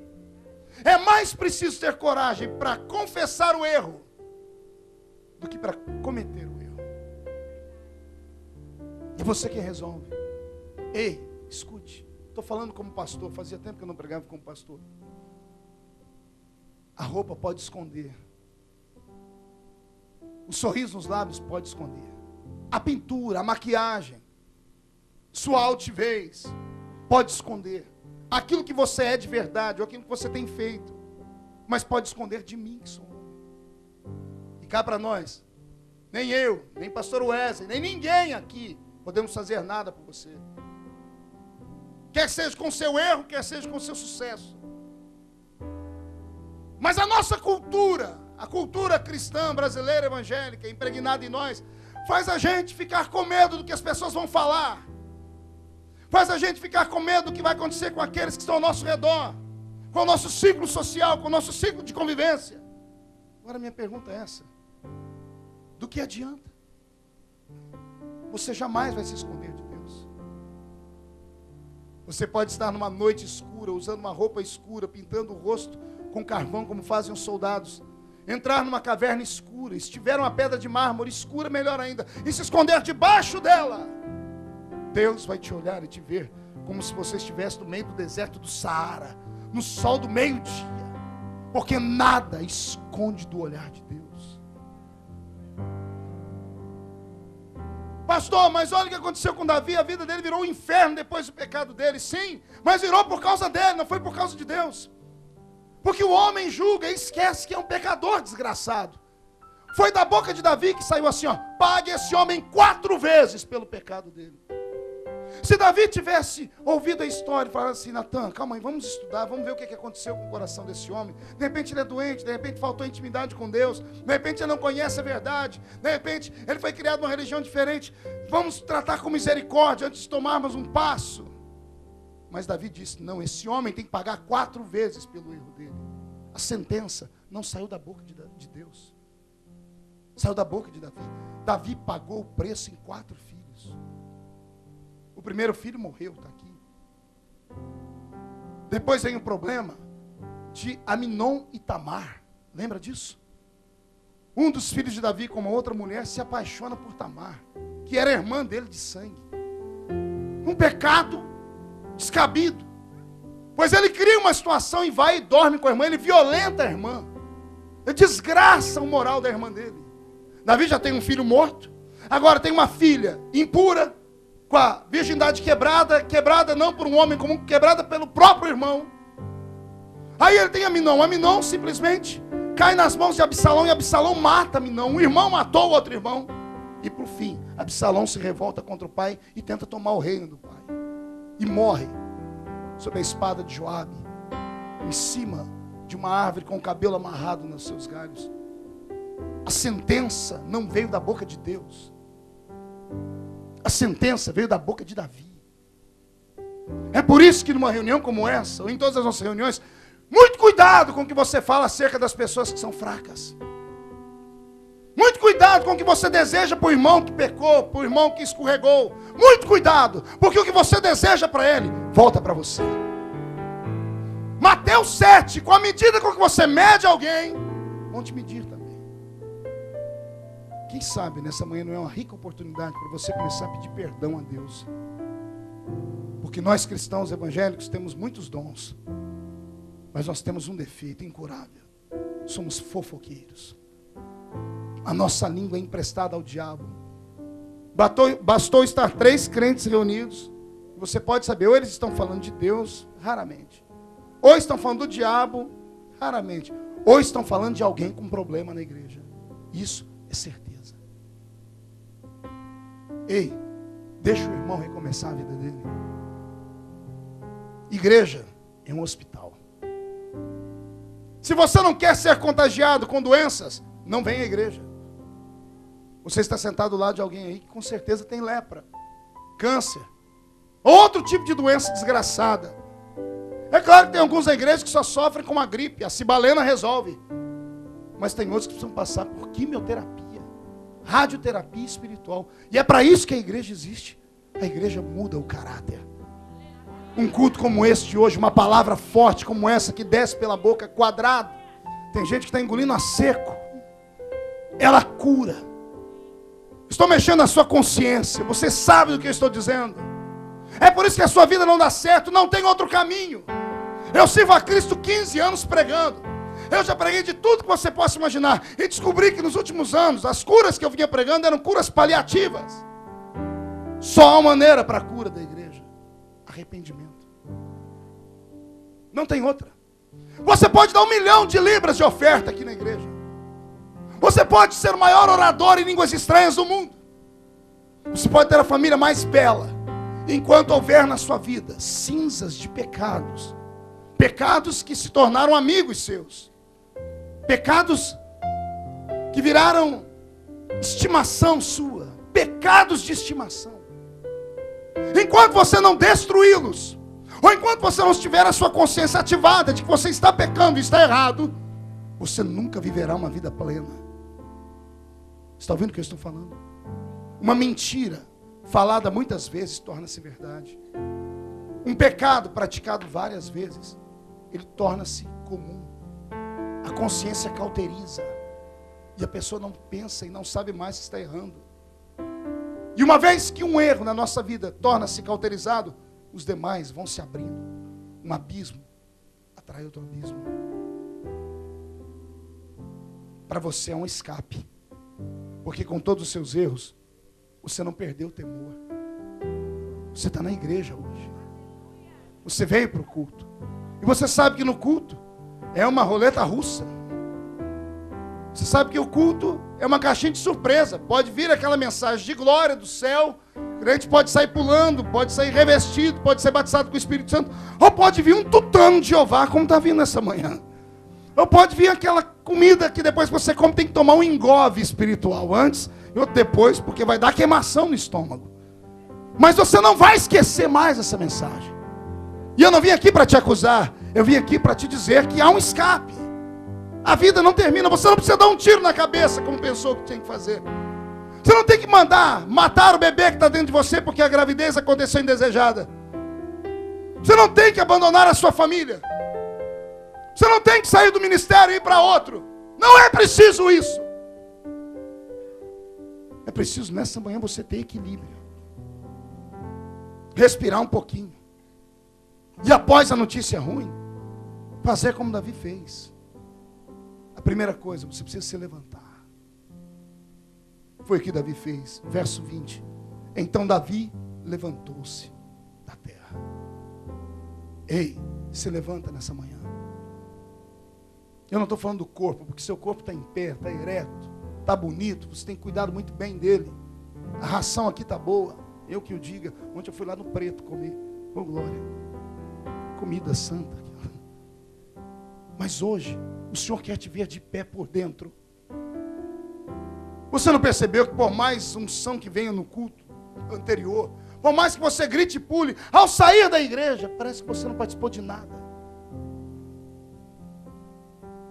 É mais preciso ter coragem para confessar o erro do que para cometer o erro. É você quem resolve. Ei, escute. Estou falando como pastor. Fazia tempo que eu não pregava como pastor. A roupa pode esconder. O sorriso nos lábios pode esconder. A pintura, a maquiagem, sua altivez pode esconder aquilo que você é de verdade, ou aquilo que você tem feito, mas pode esconder de mim que sou homem. E cá para nós, nem eu, nem pastor Wesley, nem ninguém aqui podemos fazer nada por você. Quer seja com o seu erro, quer seja com o seu sucesso. Mas a nossa cultura, a cultura cristã, brasileira, evangélica, impregnada em nós, faz a gente ficar com medo do que as pessoas vão falar. Faz a gente ficar com medo do que vai acontecer com aqueles que estão ao nosso redor. Com o nosso ciclo social, com o nosso ciclo de convivência. Agora minha pergunta é essa. Do que adianta? Você jamais vai se esconder de Deus. Você pode estar numa noite escura, usando uma roupa escura, pintando o rosto com carvão, como fazem os soldados. Entrar numa caverna escura, se tiver uma pedra de mármore escura, melhor ainda, e se esconder debaixo dela. Deus vai te olhar e te ver como se você estivesse no meio do deserto do Saara, no sol do meio-dia, porque nada esconde do olhar de Deus. Pastor, mas olha o que aconteceu com Davi, a vida dele virou um inferno depois do pecado dele. Sim, mas virou por causa dele, não foi por causa de Deus. Porque o homem julga e esquece que é um pecador desgraçado. Foi da boca de Davi que saiu assim, ó: pague esse homem 4 vezes pelo pecado dele. Se Davi tivesse ouvido a história e falado assim: Natan, calma aí, vamos estudar, vamos ver o que aconteceu com o coração desse homem. De repente ele é doente, de repente faltou intimidade com Deus, de repente ele não conhece a verdade, de repente ele foi criado numa religião diferente. Vamos tratar com misericórdia antes de tomarmos um passo. Mas Davi disse, não, esse homem tem que pagar 4 vezes pelo erro dele. A sentença não saiu da boca de Deus. Saiu da boca de Davi. Davi pagou o preço em 4 filhos. O primeiro filho morreu, está aqui. Depois vem o problema de Aminon e Tamar. Lembra disso? Um dos filhos de Davi com uma outra mulher se apaixona por Tamar, que era irmã dele de sangue. Um pecado descabido. Pois ele cria uma situação e vai e dorme com a irmã, ele violenta a irmã. Ele desgraça o moral da irmã dele. Davi já tem um filho morto, agora tem uma filha impura, com a virgindade quebrada, quebrada não por um homem comum, quebrada pelo próprio irmão. Aí ele tem Aminon. Aminon simplesmente cai nas mãos de Absalão e Absalão mata Aminon. Um irmão matou o outro irmão. E por fim, Absalão se revolta contra o pai e tenta tomar o reino do pai. E morre sob a espada de Joabe, em cima de uma árvore com o cabelo amarrado nos seus galhos. A sentença não veio da boca de Deus. A sentença veio da boca de Davi. É por isso que numa reunião como essa, ou em todas as nossas reuniões, muito cuidado com o que você fala acerca das pessoas que são fracas. Muito cuidado com o que você deseja para o irmão que pecou, para o irmão que escorregou. Muito cuidado, porque o que você deseja para ele, volta para você. Mateus 7, com a medida com que você mede alguém, vão te medir também. Quem sabe nessa manhã não é uma rica oportunidade para você começar a pedir perdão a Deus. Porque nós cristãos evangélicos temos muitos dons, mas nós temos um defeito incurável. Somos fofoqueiros. A nossa língua é emprestada ao diabo. Bastou estar 3 crentes reunidos, você pode saber, ou eles estão falando de Deus, raramente. Ou estão falando do diabo, raramente. Ou estão falando de alguém com problema na igreja. Isso é certeza. Ei, deixa o irmão recomeçar a vida dele. Igreja é um hospital. Se você não quer ser contagiado com doenças, não venha à igreja. Você está sentado do lado de alguém aí que com certeza tem lepra, câncer, outro tipo de doença desgraçada. É claro que tem alguns na igreja que só sofrem com uma gripe, a cibalena resolve. Mas tem outros que precisam passar por quimioterapia, radioterapia espiritual. E é para isso que a igreja existe. A igreja muda o caráter. Um culto como esse de hoje, uma palavra forte como essa que desce pela boca quadrada. Tem gente que está engolindo a seco. Ela cura. Estou mexendo na sua consciência. Você sabe do que eu estou dizendo. É por isso que a sua vida não dá certo. Não tem outro caminho. Eu sirvo a Cristo 15 anos pregando. Eu já preguei de tudo que você possa imaginar. E descobri que nos últimos anos, as curas que eu vinha pregando eram curas paliativas. Só há uma maneira para a cura da igreja: arrependimento. Não tem outra. Você pode dar 1 milhão de libras de oferta aqui na igreja. Você pode ser o maior orador em línguas estranhas do mundo. Você pode ter a família mais bela. Enquanto houver na sua vida cinzas de pecados. Pecados que se tornaram amigos seus. Pecados que viraram estimação sua. Pecados de estimação. Enquanto você não destruí-los, ou enquanto você não estiver a sua consciência ativada de que você está pecando e está errado, você nunca viverá uma vida plena. Está ouvindo o que eu estou falando? Uma mentira falada muitas vezes torna-se verdade. Um pecado praticado várias vezes, ele torna-se comum. A consciência cauteriza. E a pessoa não pensa e não sabe mais que está errando. E uma vez que um erro na nossa vida torna-se cauterizado, os demais vão se abrindo. Um abismo atrai outro abismo. Para você é um escape. Porque com todos os seus erros, você não perdeu o temor. Você está na igreja hoje. Você veio para o culto. E você sabe que no culto é uma roleta russa. Você sabe que o culto é uma caixinha de surpresa. Pode vir aquela mensagem de glória do céu. O crente pode sair pulando, pode sair revestido, pode ser batizado com o Espírito Santo. Ou pode vir um tutano de Jeová, como está vindo essa manhã. Ou pode vir aquela comida que depois que você come tem que tomar um engove espiritual antes e outro depois, porque vai dar queimação no estômago. Mas você não vai esquecer mais essa mensagem. E eu não vim aqui para te acusar, eu vim aqui para te dizer que há um escape. A vida não termina, você não precisa dar um tiro na cabeça como pensou que tinha que fazer. Você não tem que matar o bebê que está dentro de você porque a gravidez aconteceu indesejada. Você não tem que abandonar a sua família. Você não tem que sair do ministério e ir para outro. Não é preciso isso. É preciso nessa manhã você ter equilíbrio. Respirar um pouquinho. E após a notícia ruim, fazer como Davi fez. A primeira coisa, você precisa se levantar. Foi o que Davi fez. Verso 20. Então Davi levantou-se da terra. Ei, se levanta nessa manhã. Eu não estou falando do corpo, porque seu corpo está em pé, está ereto, está bonito, você tem cuidado muito bem dele. A ração aqui está boa, eu que o diga. Ontem eu fui lá no Preto comer, oh glória, comida santa. Mas hoje, o Senhor quer te ver de pé por dentro. Você não percebeu que por mais unção que venha no culto anterior, por mais que você grite e pule, ao sair da igreja, parece que você não participou de nada.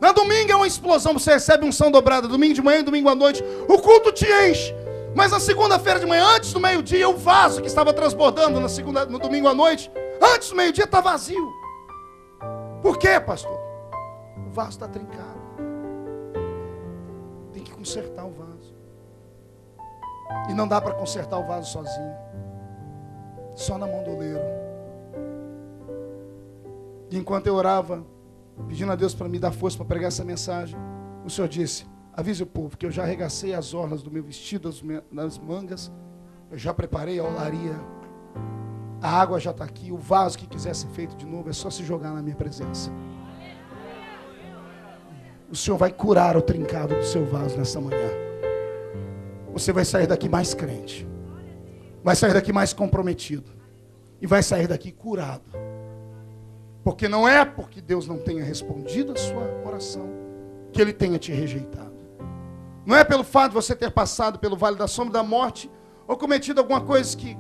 Na domingo é uma explosão, você recebe unção dobrada, domingo de manhã e domingo à noite, o culto te enche. Mas na segunda-feira de manhã, antes do meio-dia, o vaso que estava transbordando no domingo à noite, antes do meio-dia está vazio. Por quê, pastor? O vaso está trincado. Tem que consertar o vaso. E não dá para consertar o vaso sozinho. Só na mão do oleiro. E enquanto eu orava, pedindo a Deus para me dar força para pregar essa mensagem, o Senhor disse: avise o povo que eu já arregacei as orlas do meu vestido, nas mangas, eu já preparei a olaria, a água já está aqui, o vaso que quiser ser feito de novo é só se jogar na minha presença. O Senhor vai curar o trincado do seu vaso nessa manhã. Você vai sair daqui mais crente, vai sair daqui mais comprometido e vai sair daqui curado. Porque não é porque Deus não tenha respondido a sua oração que Ele tenha te rejeitado. Não é pelo fato de você ter passado pelo vale da sombra da morte ou cometido alguma coisa que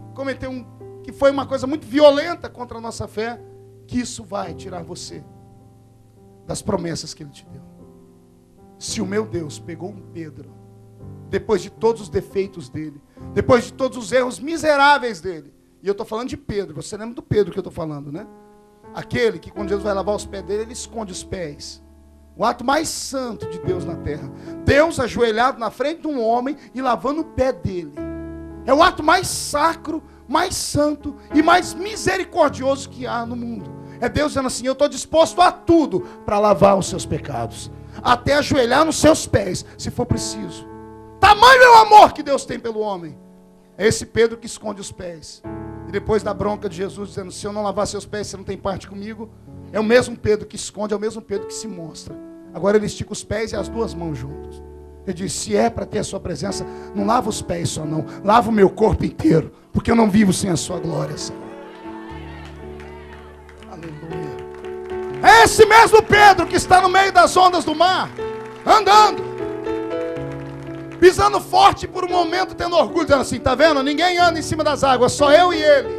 foi uma coisa muito violenta contra a nossa fé, que isso vai tirar você das promessas que Ele te deu. Se o meu Deus pegou um Pedro, depois de todos os defeitos dele, depois de todos os erros miseráveis dele, e eu estou falando de Pedro, você lembra do Pedro que eu estou falando, né? Aquele que quando Jesus vai lavar os pés dele, ele esconde os pés. O ato mais santo de Deus na terra. Deus ajoelhado na frente de um homem e lavando o pé dele. É o ato mais sacro, mais santo e mais misericordioso que há no mundo. É Deus dizendo assim: eu estou disposto a tudo para lavar os seus pecados. Até ajoelhar nos seus pés, se for preciso. Tamanho é o amor que Deus tem pelo homem. É esse Pedro que esconde os pés. E depois da bronca de Jesus dizendo: se eu não lavar seus pés, você não tem parte comigo. É o mesmo Pedro que esconde, é o mesmo Pedro que se mostra. Agora ele estica os pés e as duas mãos juntos. Ele diz: se é para ter a sua presença, não lava os pés só não, lava o meu corpo inteiro, porque eu não vivo sem a sua glória, Senhor. Aleluia. É esse mesmo Pedro que está no meio das ondas do mar, andando, pisando forte por um momento, tendo orgulho, dizendo assim: está vendo? Ninguém anda em cima das águas, só eu e ele.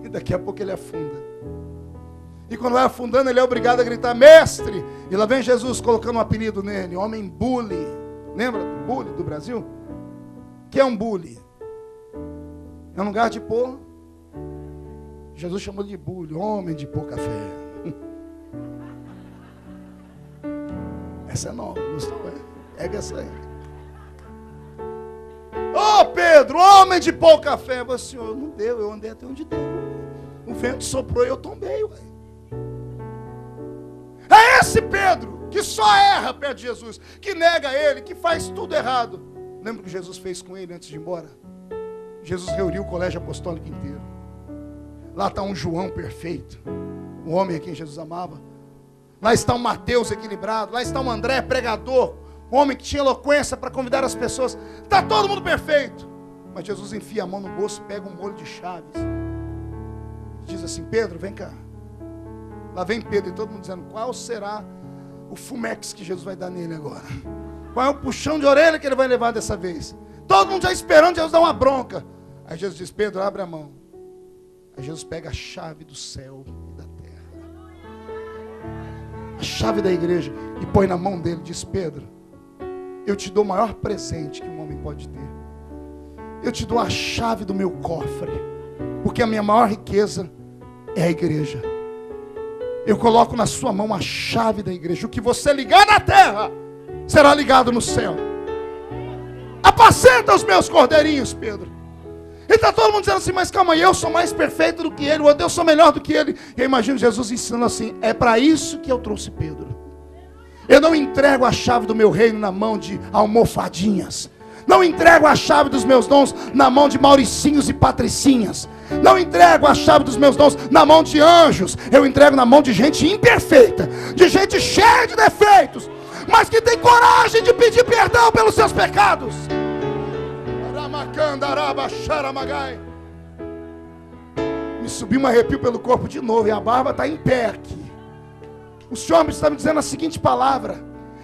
E daqui a pouco ele afunda. E quando vai afundando, ele é obrigado a gritar: mestre! E lá vem Jesus colocando um apelido nele: homem bully. Lembra do bully do Brasil? O que é um bully? É um lugar de pôr. Jesus chamou de bully, homem de pouca fé. Essa é nova, gostou? Pega essa aí. Ô Pedro, homem de pouca fé. Mas, Senhor, não deu, eu andei até onde deu. O vento soprou e eu tombei, ué. É esse Pedro que só erra perto de Jesus, que nega ele, que faz tudo errado. Lembra o que Jesus fez com ele antes de ir embora? Jesus reuniu o colégio apostólico inteiro. Lá está um João perfeito, o homem a quem Jesus amava. Lá está um Mateus equilibrado. Lá está um André pregador, um homem que tinha eloquência para convidar as pessoas. Está todo mundo perfeito. Mas Jesus enfia a mão no bolso, pega um molho de chaves, diz assim: Pedro, vem cá. Lá vem Pedro e todo mundo dizendo: qual será o fumex que Jesus vai dar nele agora? Qual é o puxão de orelha que ele vai levar dessa vez? Todo mundo já esperando Jesus dar uma bronca. Aí Jesus diz: Pedro, abre a mão. Aí Jesus pega a chave do céu e da terra, a chave da igreja, e põe na mão dele e diz: Pedro, eu te dou o maior presente que um homem pode ter. Eu te dou a chave do meu cofre, porque a minha maior riqueza é a igreja. Eu coloco na sua mão a chave da igreja. O que você ligar na terra será ligado no céu. Apacenta os meus cordeirinhos, Pedro. E está todo mundo dizendo assim: mas calma aí, eu sou mais perfeito do que ele, ou eu sou melhor do que ele. E eu imagino Jesus ensinando assim: é para isso que eu trouxe Pedro. Eu não entrego a chave do meu reino na mão de almofadinhas. Não entrego a chave dos meus dons na mão de mauricinhos e patricinhas. Não entrego a chave dos meus dons na mão de anjos. Eu entrego na mão de gente imperfeita, de gente cheia de defeitos, mas que tem coragem de pedir perdão pelos seus pecados. Me subiu um arrepio pelo corpo de novo, e a barba está em pé aqui. O Senhor me está me dizendo a seguinte palavra: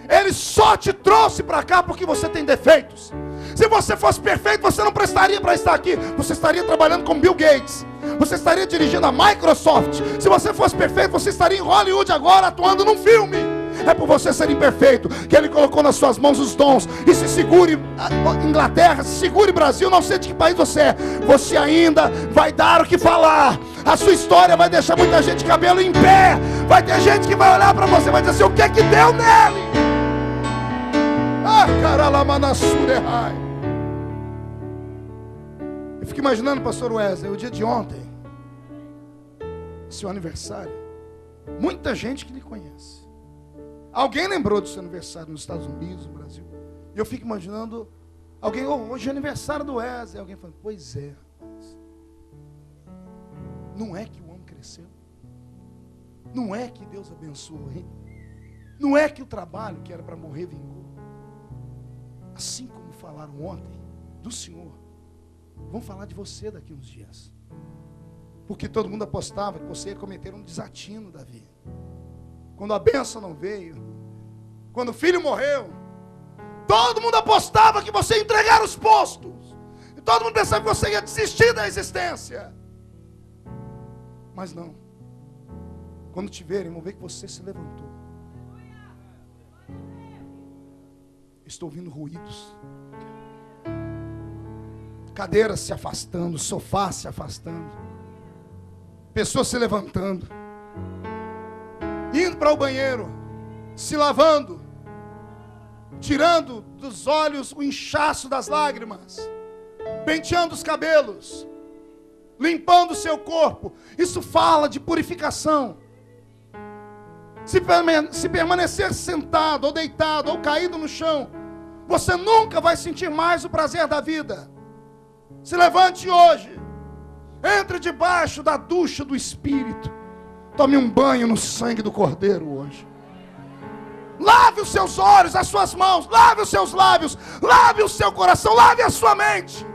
Ele só te trouxe para cá porque você tem defeitos. Se você fosse perfeito, você não prestaria para estar aqui. Você estaria trabalhando com Bill Gates. Você estaria dirigindo a Microsoft. Se você fosse perfeito, você estaria em Hollywood agora, atuando num filme. É por você ser imperfeito que Ele colocou nas suas mãos os dons. E se segure Inglaterra, se segure Brasil, não sei de que país você é. Você ainda vai dar o que falar. A sua história vai deixar muita gente de cabelo em pé. Vai ter gente que vai olhar para você e vai dizer assim: o que é que deu nele? Eu fico imaginando, pastor Wesley, o dia de ontem, seu aniversário, muita gente que lhe conhece. Alguém lembrou do seu aniversário nos Estados Unidos, no Brasil. E eu fico imaginando alguém: hoje é aniversário do Wesley. Alguém falando: pois é, rapaz. Não é que o homem cresceu? Não é que Deus abençoou ele? Não é que o trabalho que era para morrer vingou? Assim como falaram ontem do Senhor, vão falar de você daqui uns dias. Porque todo mundo apostava que você ia cometer um desatino da vida. Quando a bênção não veio, quando o filho morreu, todo mundo apostava que você ia entregar os postos. E todo mundo pensava que você ia desistir da existência. Mas não. Quando te verem, vão ver que você se levantou. Estou ouvindo ruídos. Cadeiras se afastando, sofá se afastando. Pessoas se levantando. Indo para o banheiro, se lavando, tirando dos olhos o inchaço das lágrimas, penteando os cabelos, limpando o seu corpo. Isso fala de purificação. Se permanecer sentado, ou deitado, ou caído no chão, você nunca vai sentir mais o prazer da vida. Se levante hoje, entre debaixo da ducha do Espírito, tome um banho no sangue do Cordeiro hoje. Lave os seus olhos, as suas mãos, lave os seus lábios, lave o seu coração, lave a sua mente,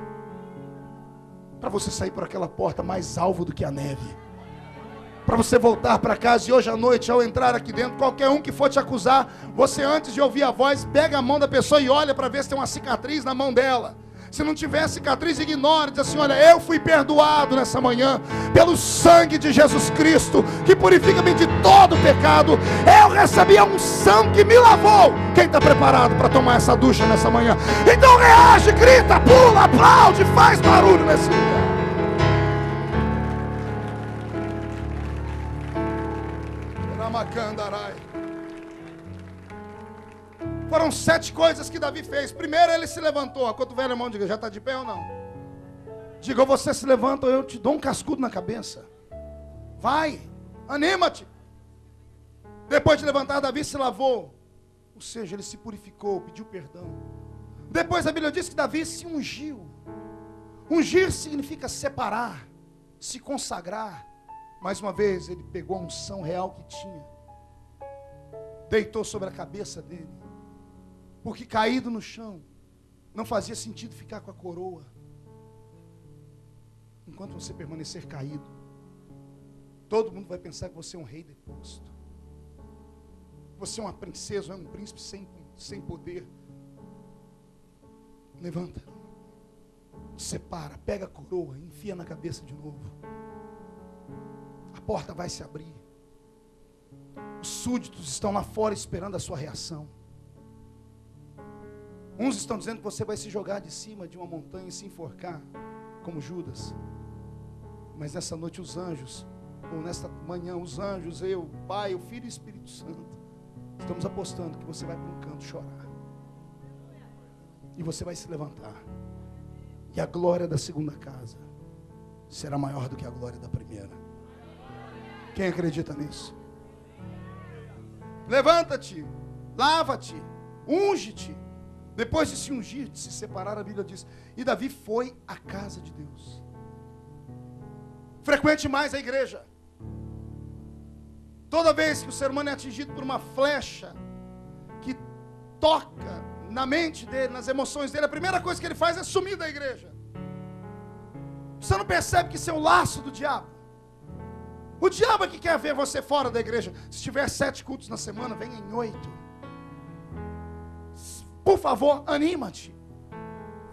para você sair por aquela porta mais alvo do que a neve, para você voltar para casa. E hoje à noite, ao entrar aqui dentro, qualquer um que for te acusar, você, antes de ouvir a voz, pega a mão da pessoa e olha para ver se tem uma cicatriz na mão dela. Se não tiver cicatriz, ignore, diz assim: olha, eu fui perdoado nessa manhã pelo sangue de Jesus Cristo, que purifica-me de todo pecado. Eu recebi a unção que me lavou. Quem está preparado para tomar essa ducha nessa manhã? Então reage, grita, pula, aplaude, faz barulho nesse lugar. Foram 7 coisas que Davi fez. Primeiro, ele se levantou. A cotovela, irmão, diga: já está de pé ou não? Diga: ou você se levanta ou eu te dou um cascudo na cabeça. Vai, anima-te. Depois de levantar, Davi se lavou. Ou seja, ele se purificou, pediu perdão. Depois a Bíblia diz que Davi se ungiu. Ungir significa separar, se consagrar. Mais uma vez, ele pegou a unção real que tinha, deitou sobre a cabeça dele, porque caído no chão, não fazia sentido ficar com a coroa. Enquanto você permanecer caído, todo mundo vai pensar que você é um rei deposto. Você é uma princesa, é um príncipe sem poder. Levanta, separa, pega a coroa, enfia na cabeça de novo. porta vai se abrir. Os súditos estão lá fora esperando a sua reação. Uns estão dizendo que você vai se jogar de cima de uma montanha e se enforcar, como Judas. Mas nessa noite os anjos, ou nesta manhã os anjos, eu, o Pai, o Filho e o Espírito Santo, estamos apostando que você vai para um canto chorar. E você vai se levantar. E a glória da segunda casa será maior do que a glória da primeira. Quem acredita nisso? Levanta-te, lava-te, unge-te. Depois de se ungir, de se separar, a Bíblia diz: e Davi foi à casa de Deus. Frequente mais a igreja. Toda vez que o ser humano é atingido por uma flecha que toca na mente dele, nas emoções dele, a primeira coisa que ele faz é sumir da igreja. Você não percebe que isso é o laço do diabo? O diabo é que quer ver você fora da igreja. Se tiver 7 cultos na semana, venha em 8. Por favor, anima-te.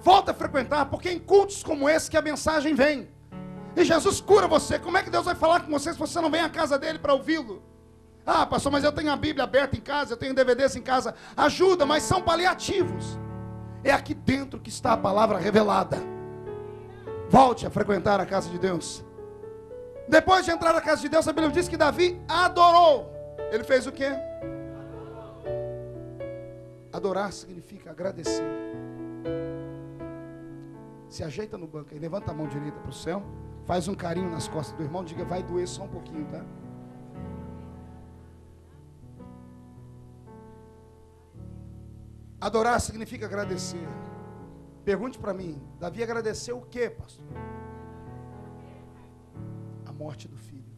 Volta a frequentar, porque em cultos como esse que a mensagem vem. E Jesus cura você. Como é que Deus vai falar com você se você não vem à casa dele para ouvi-lo? Ah, pastor, mas eu tenho a Bíblia aberta em casa, eu tenho DVDs em casa. Ajuda, mas são paliativos. É aqui dentro que está a palavra revelada. Volte a frequentar a casa de Deus. Depois de entrar na casa de Deus, a Bíblia diz que Davi adorou. Ele fez o quê? Adorar significa agradecer. Se ajeita no banco e levanta a mão direita para o céu. Faz um carinho nas costas do irmão. Diga: vai doer só um pouquinho, tá? Adorar significa agradecer. Pergunte para mim: Davi agradeceu o quê, pastor? A morte do filho.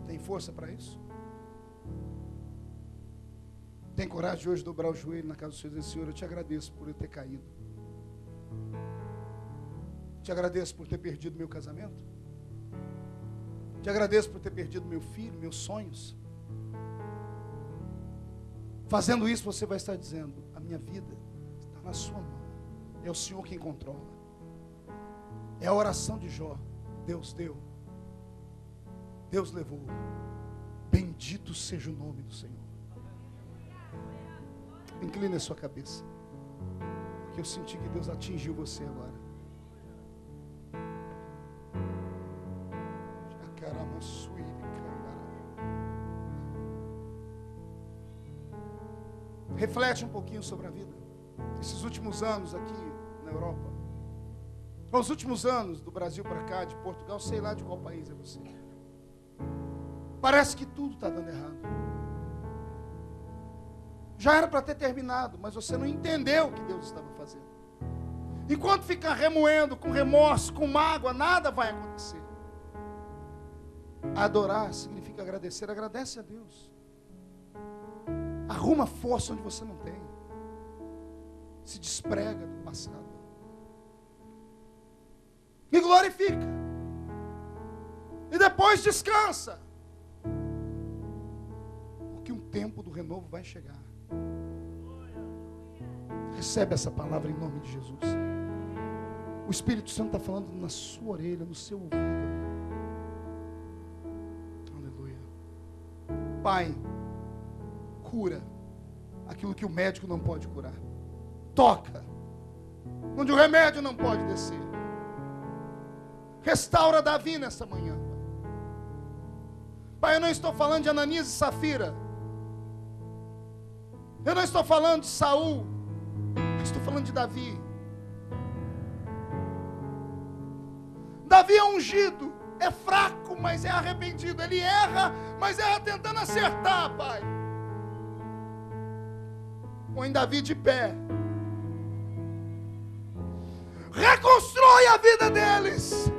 Tem força para isso? Tem coragem de hoje dobrar o joelho na casa do Senhor e dizer: Senhor, eu te agradeço por eu ter caído. Te agradeço por ter perdido meu casamento. Te agradeço por ter perdido meu filho, meus sonhos. Fazendo isso, você vai estar dizendo: a minha vida está na sua mão. É o Senhor quem controla. É a oração de Jó. Deus deu. Deus levou. Bendito seja o nome do Senhor. Incline a sua cabeça, porque eu senti que Deus atingiu você agora. Reflete um pouquinho sobre a vida. Esses últimos anos aqui na Europa, ou os últimos anos do Brasil para cá, de Portugal, sei lá de qual país é você. Parece que tudo está dando errado. Já era para ter terminado, mas você não entendeu o que Deus estava fazendo. Enquanto ficar remoendo, com remorso, com mágoa, nada vai acontecer. Adorar significa agradecer. Agradece a Deus. Arruma força onde você não tem. Se desprega do passado. E glorifica. E depois descansa. Porque um tempo do renovo vai chegar. Recebe essa palavra em nome de Jesus. O Espírito Santo está falando na sua orelha, no seu ouvido. Aleluia. Pai, cura aquilo que o médico não pode curar. Toca onde o remédio não pode descer. Restaura Davi nessa manhã. Pai, eu não estou falando de Ananias e Safira. Eu não estou falando de Saul. Eu estou falando de Davi. Davi é ungido. É fraco, mas é arrependido. Ele erra, mas erra tentando acertar, Pai. Põe Davi de pé. Reconstrói a vida deles.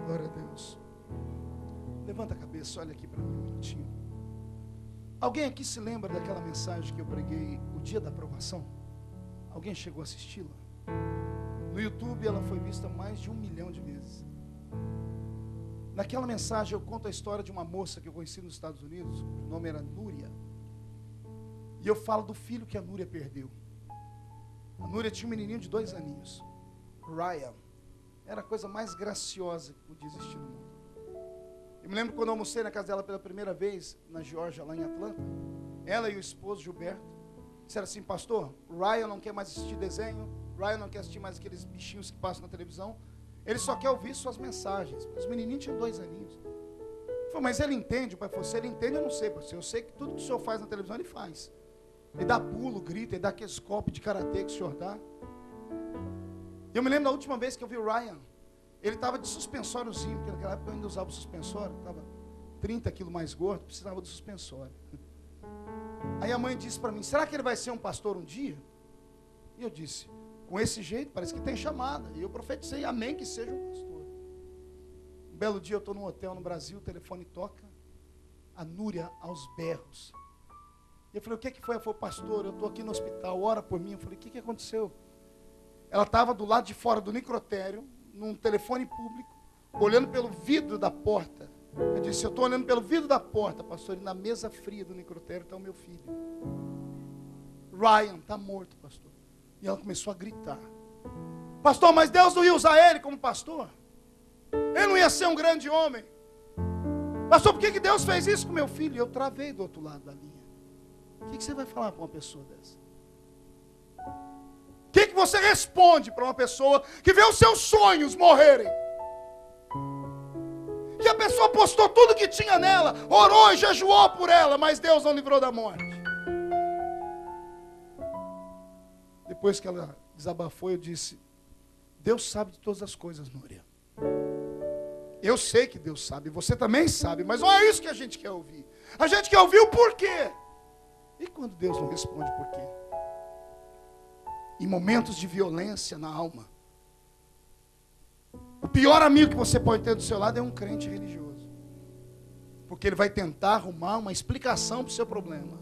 Glória a Deus. Levanta a cabeça, olha aqui para mim um minutinho. Alguém aqui se lembra daquela mensagem que eu preguei o dia da aprovação? Alguém chegou a assisti-la? No YouTube ela foi vista mais de 1 milhão de vezes. Naquela mensagem eu conto a história de uma moça que eu conheci nos Estados Unidos, o nome era Núria. E eu falo do filho que a Núria perdeu. A Núria tinha um menininho de 2 aninhos. Ryan. Era a coisa mais graciosa que podia existir no mundo. Eu me lembro quando eu almocei na casa dela pela primeira vez, na Geórgia, lá em Atlanta. Ela e o esposo, Gilberto, disseram assim: pastor, Ryan não quer mais assistir desenho, Ryan não quer assistir mais aqueles bichinhos que passam na televisão, ele só quer ouvir suas mensagens. Os menininhos tinham 2 aninhos. Eu falei: mas ele entende? O pai falou: se ele entende, eu não sei, pastor. Eu sei que tudo que o senhor faz na televisão, ele faz. Ele dá pulo, grita, ele dá aqueles golpes de karatê que o senhor dá. Eu me lembro da última vez que eu vi o Ryan, ele estava de suspensóriozinho, porque naquela época eu ainda usava o suspensório, estava 30 quilos mais gordo, precisava do suspensório. Aí a mãe disse para mim: será que ele vai ser um pastor um dia? E eu disse: com esse jeito, parece que tem chamada. E eu profetizei: amém, que seja um pastor. Um belo dia eu estou num hotel no Brasil, o telefone toca, a Núria aos berros. E eu falei: o que foi? Ela falou: pastor, eu estou aqui no hospital, ora por mim. Eu falei: o que aconteceu? Ela estava do lado de fora do necrotério, num telefone público, olhando pelo vidro da porta. Eu disse: eu estou olhando pelo vidro da porta, pastor, e na mesa fria do necrotério está o meu filho. Ryan está morto, pastor. E ela começou a gritar: pastor, mas Deus não ia usar ele como pastor? Ele não ia ser um grande homem? Pastor, por que Deus fez isso com meu filho? E eu travei do outro lado da linha. O que você vai falar para uma pessoa dessa? O que você responde para uma pessoa que vê os seus sonhos morrerem? Que a pessoa postou tudo que tinha nela, orou e jejuou por ela, mas Deus não livrou da morte. Depois que ela desabafou, eu disse: Deus sabe de todas as coisas, Núria. Eu sei que Deus sabe, você também sabe, mas não é isso que a gente quer ouvir. A gente quer ouvir o porquê. E quando Deus não responde por quê? Em momentos de violência na alma, o pior amigo que você pode ter do seu lado é um crente religioso. Porque ele vai tentar arrumar uma explicação para o seu problema.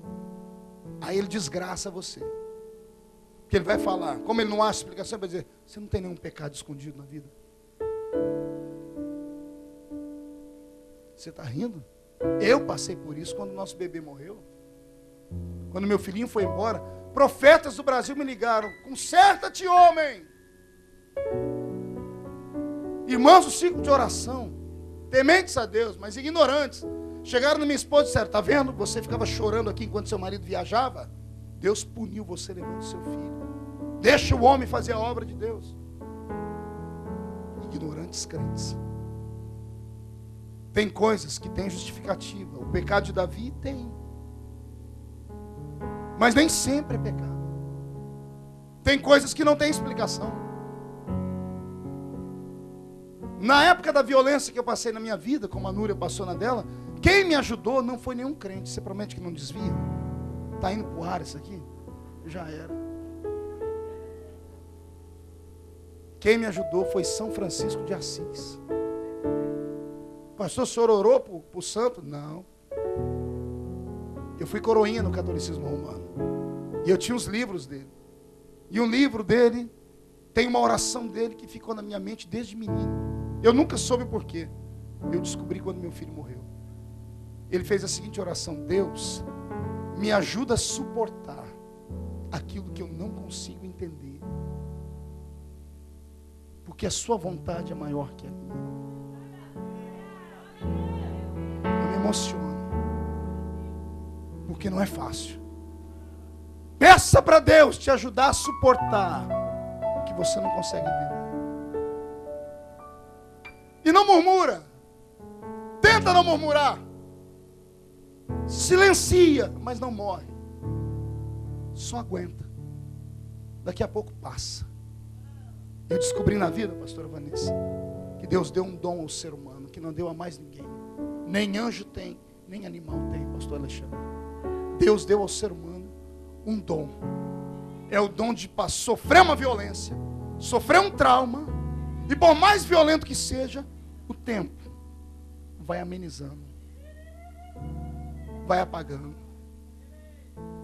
Aí ele desgraça você. Porque ele vai falar, como ele não acha explicação, ele vai dizer: você não tem nenhum pecado escondido na vida? Você está rindo? Eu passei por isso quando o nosso bebê morreu. Quando meu filhinho foi embora, profetas do Brasil me ligaram: conserta-te, homem. Irmãos do ciclo de oração, tementes a Deus, mas ignorantes, chegaram na minha esposa e disseram: está vendo? Você ficava chorando aqui enquanto seu marido viajava. Deus puniu você levando seu filho. Deixa o homem fazer a obra de Deus. Ignorantes crentes. Tem coisas que têm justificativa. O pecado de Davi tem. Mas nem sempre é pecado. Tem coisas que não tem explicação. Na época da violência que eu passei na minha vida, como a Núria passou na dela, quem me ajudou não foi nenhum crente. Você promete que não desvia? Está indo para o ar isso aqui? Já era. Quem me ajudou foi São Francisco de Assis. Pastor, o senhor orou para o santo? Não. Eu fui coroinha no catolicismo romano. E eu tinha os livros dele. E um livro dele tem uma oração dele que ficou na minha mente desde menino. Eu nunca soube o porquê. Eu descobri quando meu filho morreu. Ele fez a seguinte oração: Deus, me ajuda a suportar aquilo que eu não consigo entender. Porque a sua vontade é maior que a minha. Eu me emociono. Porque não é fácil. Peça para Deus te ajudar a suportar o que você não consegue entender. E não murmura. Tenta não murmurar. Silencia, mas não morre. Só aguenta. Daqui a pouco passa. Eu descobri na vida, pastora Vanessa, que Deus deu um dom ao ser humano que não deu a mais ninguém. Nem anjo tem, nem animal tem, pastor Alexandre. Deus deu ao ser humano um dom. É o dom de sofrer uma violência, sofrer um trauma, e por mais violento que seja, o tempo vai amenizando, vai apagando.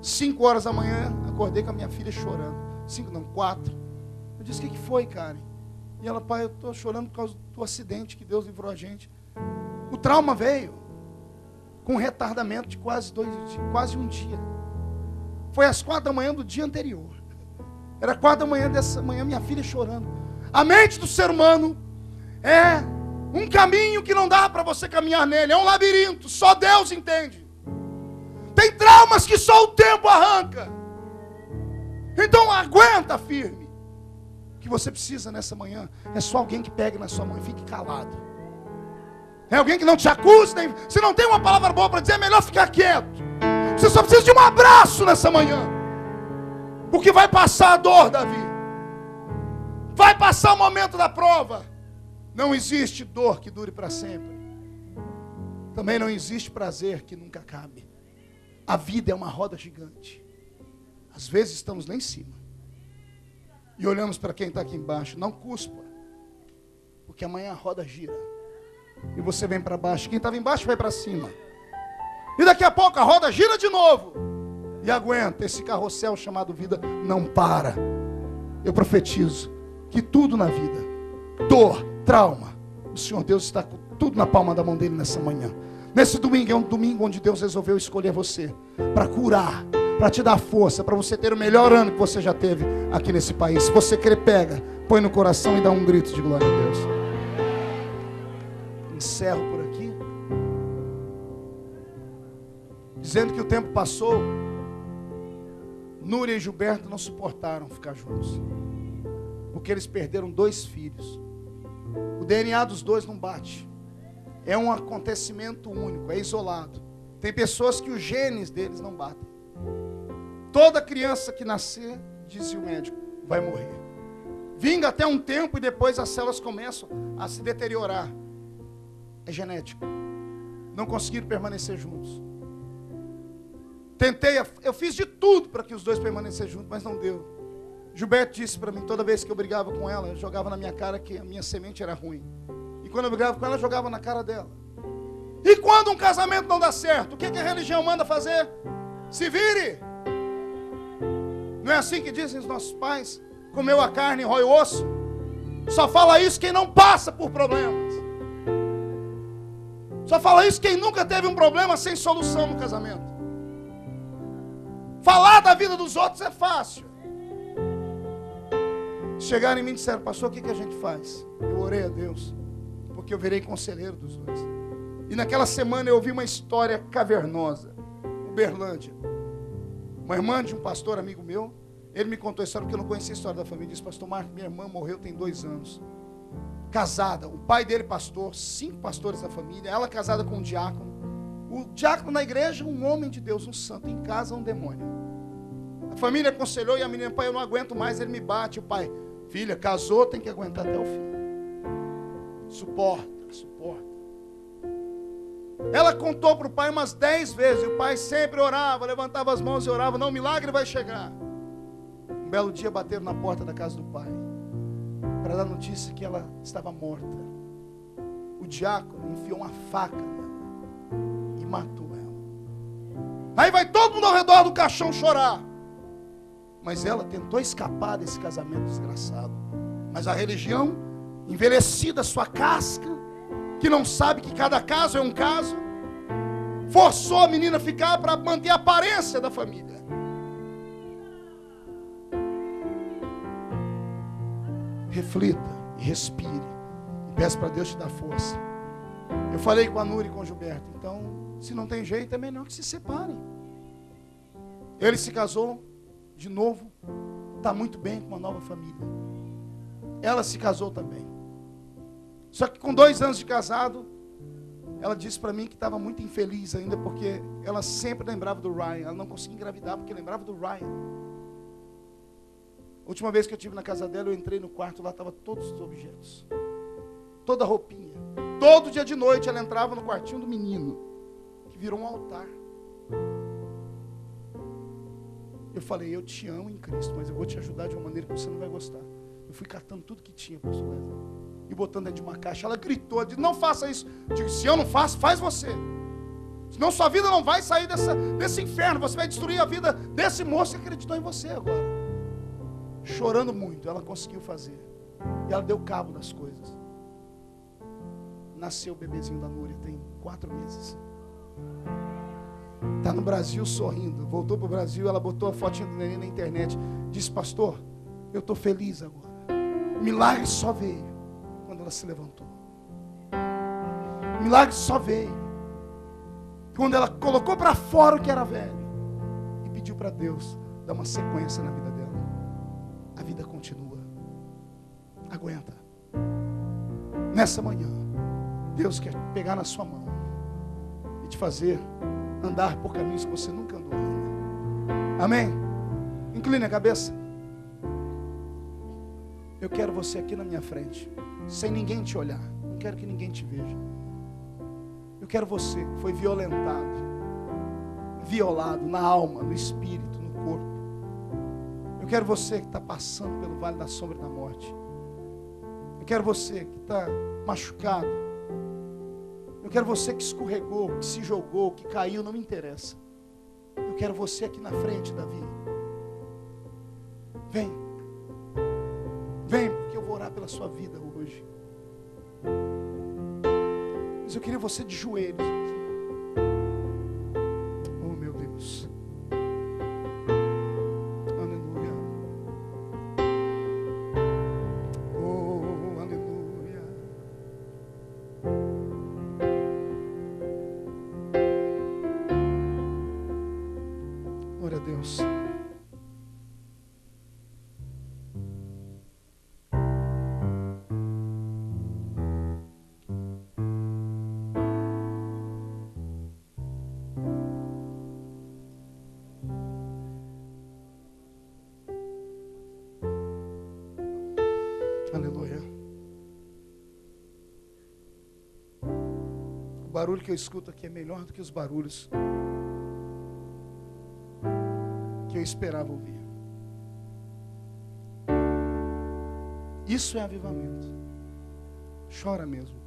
5 horas da manhã, acordei com a minha filha chorando. 5 não, 4. Eu disse: o que foi, Karen? E ela: pai, eu estou chorando por causa do acidente que Deus livrou a gente. O trauma veio com um retardamento de quase um dia. Foi às 4 da manhã do dia anterior. Era 4 da manhã dessa manhã, minha filha chorando. A mente do ser humano é um caminho que não dá para você caminhar nele. É um labirinto, só Deus entende. Tem traumas que só o tempo arranca. Então aguenta firme. O que você precisa nessa manhã é só alguém que pegue na sua mão e fique calado. É alguém que não te acuse. Se não tem uma palavra boa para dizer, é melhor ficar quieto. Você só precisa de um abraço nessa manhã. Porque vai passar a dor, Davi. Vai passar o momento da prova. Não existe dor que dure para sempre. Também não existe prazer que nunca acabe. A vida é uma roda gigante. Às vezes estamos lá em cima e olhamos para quem está aqui embaixo. Não cuspa, porque amanhã a roda gira e você vem para baixo. Quem estava embaixo vai para cima. E daqui a pouco a roda gira de novo. E aguenta, esse carrossel chamado vida não para. Eu profetizo que tudo na vida, dor, trauma, o Senhor Deus está com tudo na palma da mão dele nessa manhã. Nesse domingo é um domingo onde Deus resolveu escolher você para curar, para te dar força, para você ter o melhor ano que você já teve aqui nesse país. Se você crer, pega, põe no coração e dá um grito de glória a Deus. Encerro por aqui dizendo que o tempo passou. Núria e Gilberto não suportaram ficar juntos, porque eles perderam 2 filhos. O DNA dos dois não bate. É um acontecimento único, é isolado. Tem pessoas que os genes deles não batem. Toda criança que nascer, dizia o médico, vai morrer. Vinga até um tempo e depois as células começam a se deteriorar. É genético. Não conseguiram permanecer juntos. Eu fiz de tudo para que os dois permanecessem juntos, mas não deu. Gilberto disse para mim, toda vez que eu brigava com ela, eu jogava na minha cara que a minha semente era ruim. E quando eu brigava com ela, eu jogava na cara dela. E quando um casamento não dá certo, o que a religião manda fazer? Se vire. Não é assim que dizem os nossos pais? Comeu a carne e rói o osso? Só fala isso quem não passa por problemas. Só fala isso quem nunca teve um problema sem solução no casamento. Falar da vida dos outros é fácil. Chegaram em mim e disseram, pastor, o que a gente faz? Eu orei a Deus, porque eu virei conselheiro dos dois. E naquela semana eu ouvi uma história cavernosa, Uberlândia. Uma irmã de um pastor amigo meu, ele me contou a história porque eu não conhecia a história da família. Ele disse, pastor Marcos, minha irmã morreu tem 2 anos. Casada, o pai dele pastor, 5 pastores da família, ela casada com um diácono. O diácono na igreja, um homem de Deus, um santo, em casa um demônio. A família aconselhou e a menina, pai, eu não aguento mais, ele me bate. O pai, filha, casou, tem que aguentar até o fim. Suporta. Ela contou para o pai umas 10 vezes, e o pai sempre orava, levantava as mãos e orava, não, o milagre vai chegar. Um belo dia bateram na porta da casa do pai, para dar notícia que ela estava morta. O diácono enfiou uma faca nela e matou ela. Aí vai todo mundo ao redor do caixão chorar. Mas ela tentou escapar desse casamento desgraçado. Mas a religião, envelhecida sua casca, que não sabe que cada caso é um caso, forçou a menina a ficar para manter a aparência da família. Reflita e respire. E peça para Deus te dar força. Eu falei com a Núria e com o Gilberto. Então, se não tem jeito, é melhor que se separem. Ele se casou de novo. Está muito bem com uma nova família. Ela se casou também. Só que com 2 anos de casado, ela disse para mim que estava muito infeliz ainda, porque ela sempre lembrava do Ryan. Ela não conseguia engravidar porque lembrava do Ryan. A última vez que eu estive na casa dela, eu entrei no quarto, lá estavam todos os objetos. Toda a roupinha. Todo dia de noite ela entrava no quartinho do menino, que virou um altar. Eu falei, eu te amo em Cristo, mas eu vou te ajudar de uma maneira que você não vai gostar. Eu fui catando tudo que tinha, pastor Wesley, e botando dentro de uma caixa. Ela gritou, disse, não faça isso. Eu digo, se eu não faço, faz você. Senão sua vida não vai sair desse inferno. Você vai destruir a vida desse moço que acreditou em você agora. Chorando muito, ela conseguiu fazer. E ela deu cabo das coisas. Nasceu o bebezinho da Núria, tem 4 meses. Está no Brasil sorrindo. Voltou para o Brasil, ela botou a fotinha do neném na internet. Disse, pastor, eu estou feliz agora. O milagre só veio quando ela se levantou. O milagre só veio quando ela colocou para fora o que era velho e pediu para Deus dar uma sequência na vida dela. A vida continua. Aguenta. Nessa manhã, Deus quer pegar na sua mão e te fazer andar por caminhos que você nunca andou ainda. Amém? Incline a cabeça. Eu quero você aqui na minha frente, sem ninguém te olhar. Não quero que ninguém te veja. Eu quero você que foi violentado, violado na alma, no espírito, no corpo. Eu quero você que está passando pelo vale da sombra da morte. Eu quero você que está machucado. Eu quero você que escorregou, que se jogou, que caiu, não me interessa. Eu quero você aqui na frente, Davi. Vem. Vem, porque eu vou orar pela sua vida hoje. Mas eu queria você de joelhos aqui. Oh, meu Deus. Aleluia. Oh, aleluia. Glória a Deus. Aleluia. O barulho que eu escuto aqui é melhor do que os barulhos que eu esperava ouvir. Isso é avivamento. Chora mesmo.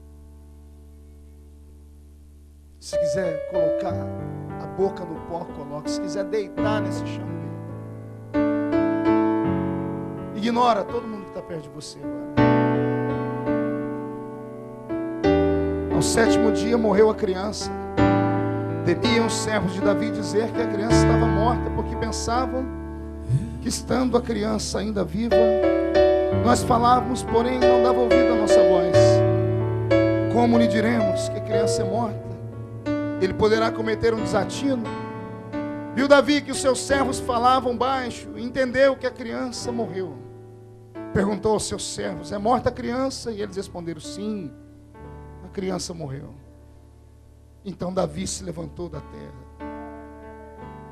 Se quiser colocar a boca no pó, coloque. Se quiser deitar nesse chão, deita. Ignora todo mundo que está perto de você agora. Ao 7º dia morreu a criança. Temiam os servos de Davi dizer que a criança estava morta, porque pensavam que, estando a criança ainda viva, nós falávamos, porém não dava ouvido à nossa voz. Como lhe diremos que a criança é morta? Ele poderá cometer um desatino? Viu Davi que os seus servos falavam baixo e entendeu que a criança morreu. Perguntou aos seus servos, é morta a criança? E eles responderam, sim, a criança morreu. Então Davi se levantou da terra,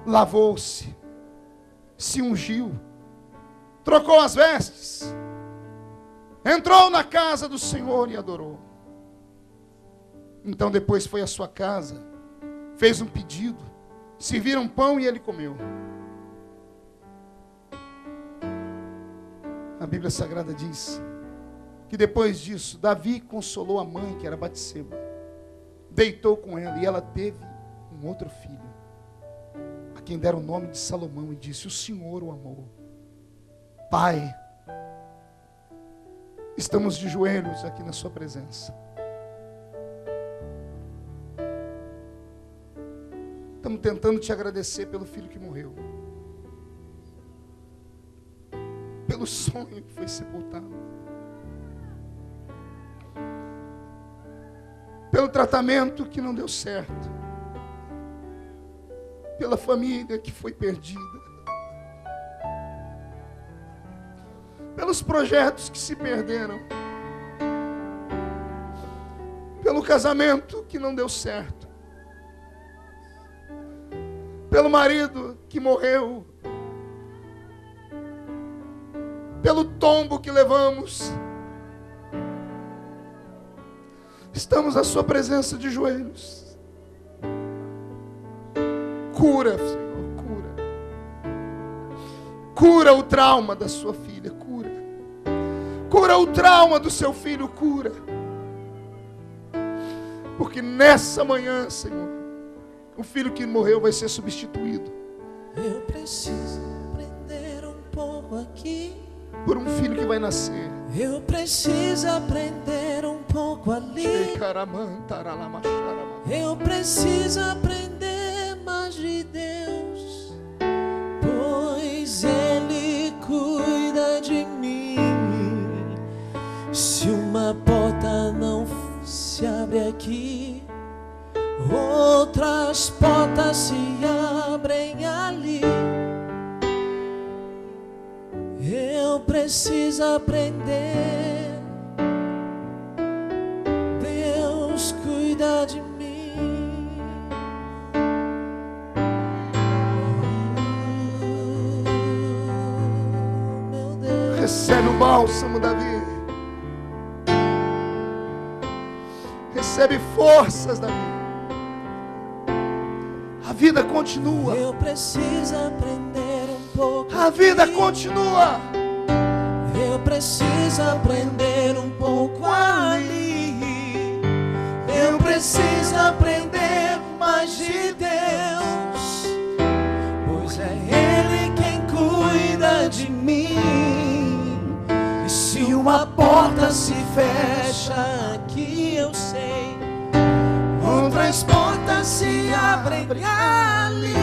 lavou-se, se ungiu, trocou as vestes, entrou na casa do Senhor e adorou. Então depois foi à sua casa, fez um pedido, serviram pão e ele comeu. A Bíblia Sagrada diz que depois disso, Davi consolou a mãe, que era Batseba, deitou com ela e ela teve um outro filho, a quem deram o nome de Salomão, e disse, o Senhor o amou. Pai, estamos de joelhos aqui na sua presença. Estamos tentando te agradecer pelo filho que morreu, pelo sonho que foi sepultado, pelo tratamento que não deu certo, pela família que foi perdida, pelos projetos que se perderam, pelo casamento que não deu certo, pelo marido que morreu, pelo tombo que levamos. Estamos à sua presença de joelhos. Cura, Senhor, cura. Cura o trauma da sua filha, cura. Cura o trauma do seu filho, cura. Porque nessa manhã, Senhor, o filho que morreu vai ser substituído. Eu preciso aprender um pouco aqui, por um filho que vai nascer. eu preciso aprender um pouco ali, eu preciso aprender mais se abrem ali. Eu preciso aprender. Deus cuida de mim. Meu Deus. Recebe o bálsamo, Davi. Recebe forças, Davi. A vida continua. Eu preciso aprender um pouco. A vida continua. Eu preciso aprender um pouco ali. Eu preciso aprender mais de Deus, pois é Ele quem cuida de mim. E se uma porta se fecha aqui, eu sei, outras portas se abrem ali.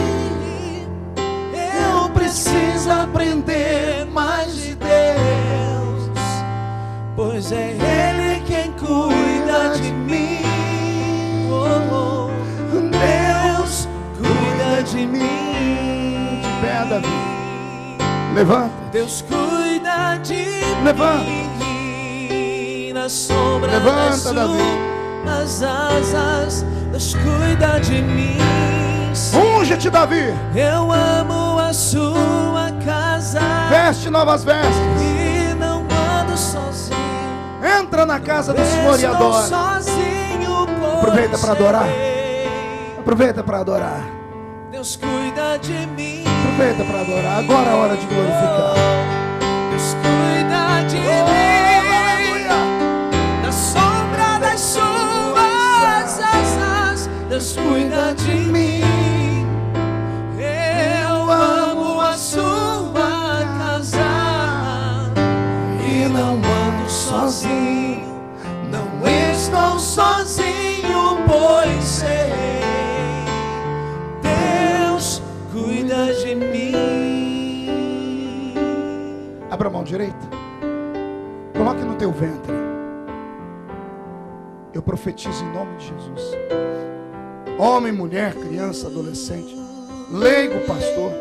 Eu preciso aprender mais de Deus, pois é Ele quem cuida de mim. Oh, oh. Deus cuida de mim. De pé, Davi. Levanta. Deus cuida de mim. Na sombra Levanta, das asas, Deus cuida de mim. Unge-te, Davi. Eu amo a sua casa. Veste novas vestes. E não ando sozinho. Entra na casa do Senhor e adora. Sozinho, aproveita para adorar. Aproveita para adorar. Deus cuida de mim. Aproveita para adorar. Agora é a hora de glorificar. Deus cuida de mim. Na sombra das suas asas, Deus cuida de mim. Eu amo a sua casa e não ando sozinho. Não estou sozinho, pois sei, Deus cuida de mim. Abra a mão direita. Coloque no teu ventre. Eu profetizo em nome de Jesus. Homem, mulher, criança, adolescente, leigo, pastor,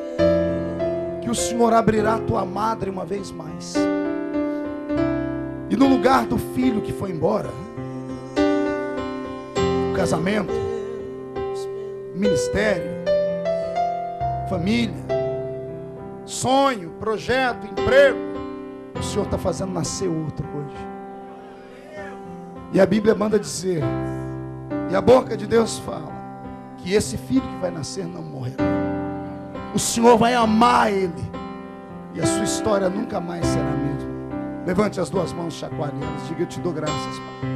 que o Senhor abrirá a tua madre uma vez mais. E no lugar do filho que foi embora, o casamento, ministério, família, sonho, projeto, emprego, o Senhor está fazendo nascer outro hoje. E a Bíblia manda dizer, e a boca de Deus fala, que esse filho que vai nascer não morrerá. O Senhor vai amar ele, e a sua história nunca mais será a mesma. Levante as duas mãos, chacoalhando, diga: eu te dou graças, Pai.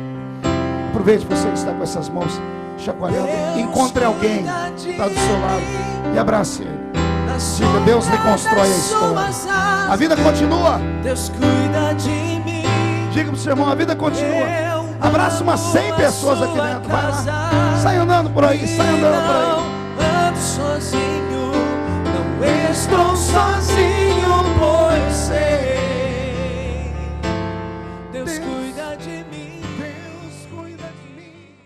Aproveite você que está com essas mãos chacoalhando, encontre alguém que está do seu lado e abrace ele. Diga: Deus reconstrói a história. A vida continua. Deus cuida de mim. Diga para o seu irmão: a vida continua. Abraça umas 100 pessoas aqui dentro. Vai lá, sai andando por aí, sai andando por aí. Não ando sozinho, não estou sozinho, pois sei, Deus cuida de mim. Deus cuida de mim.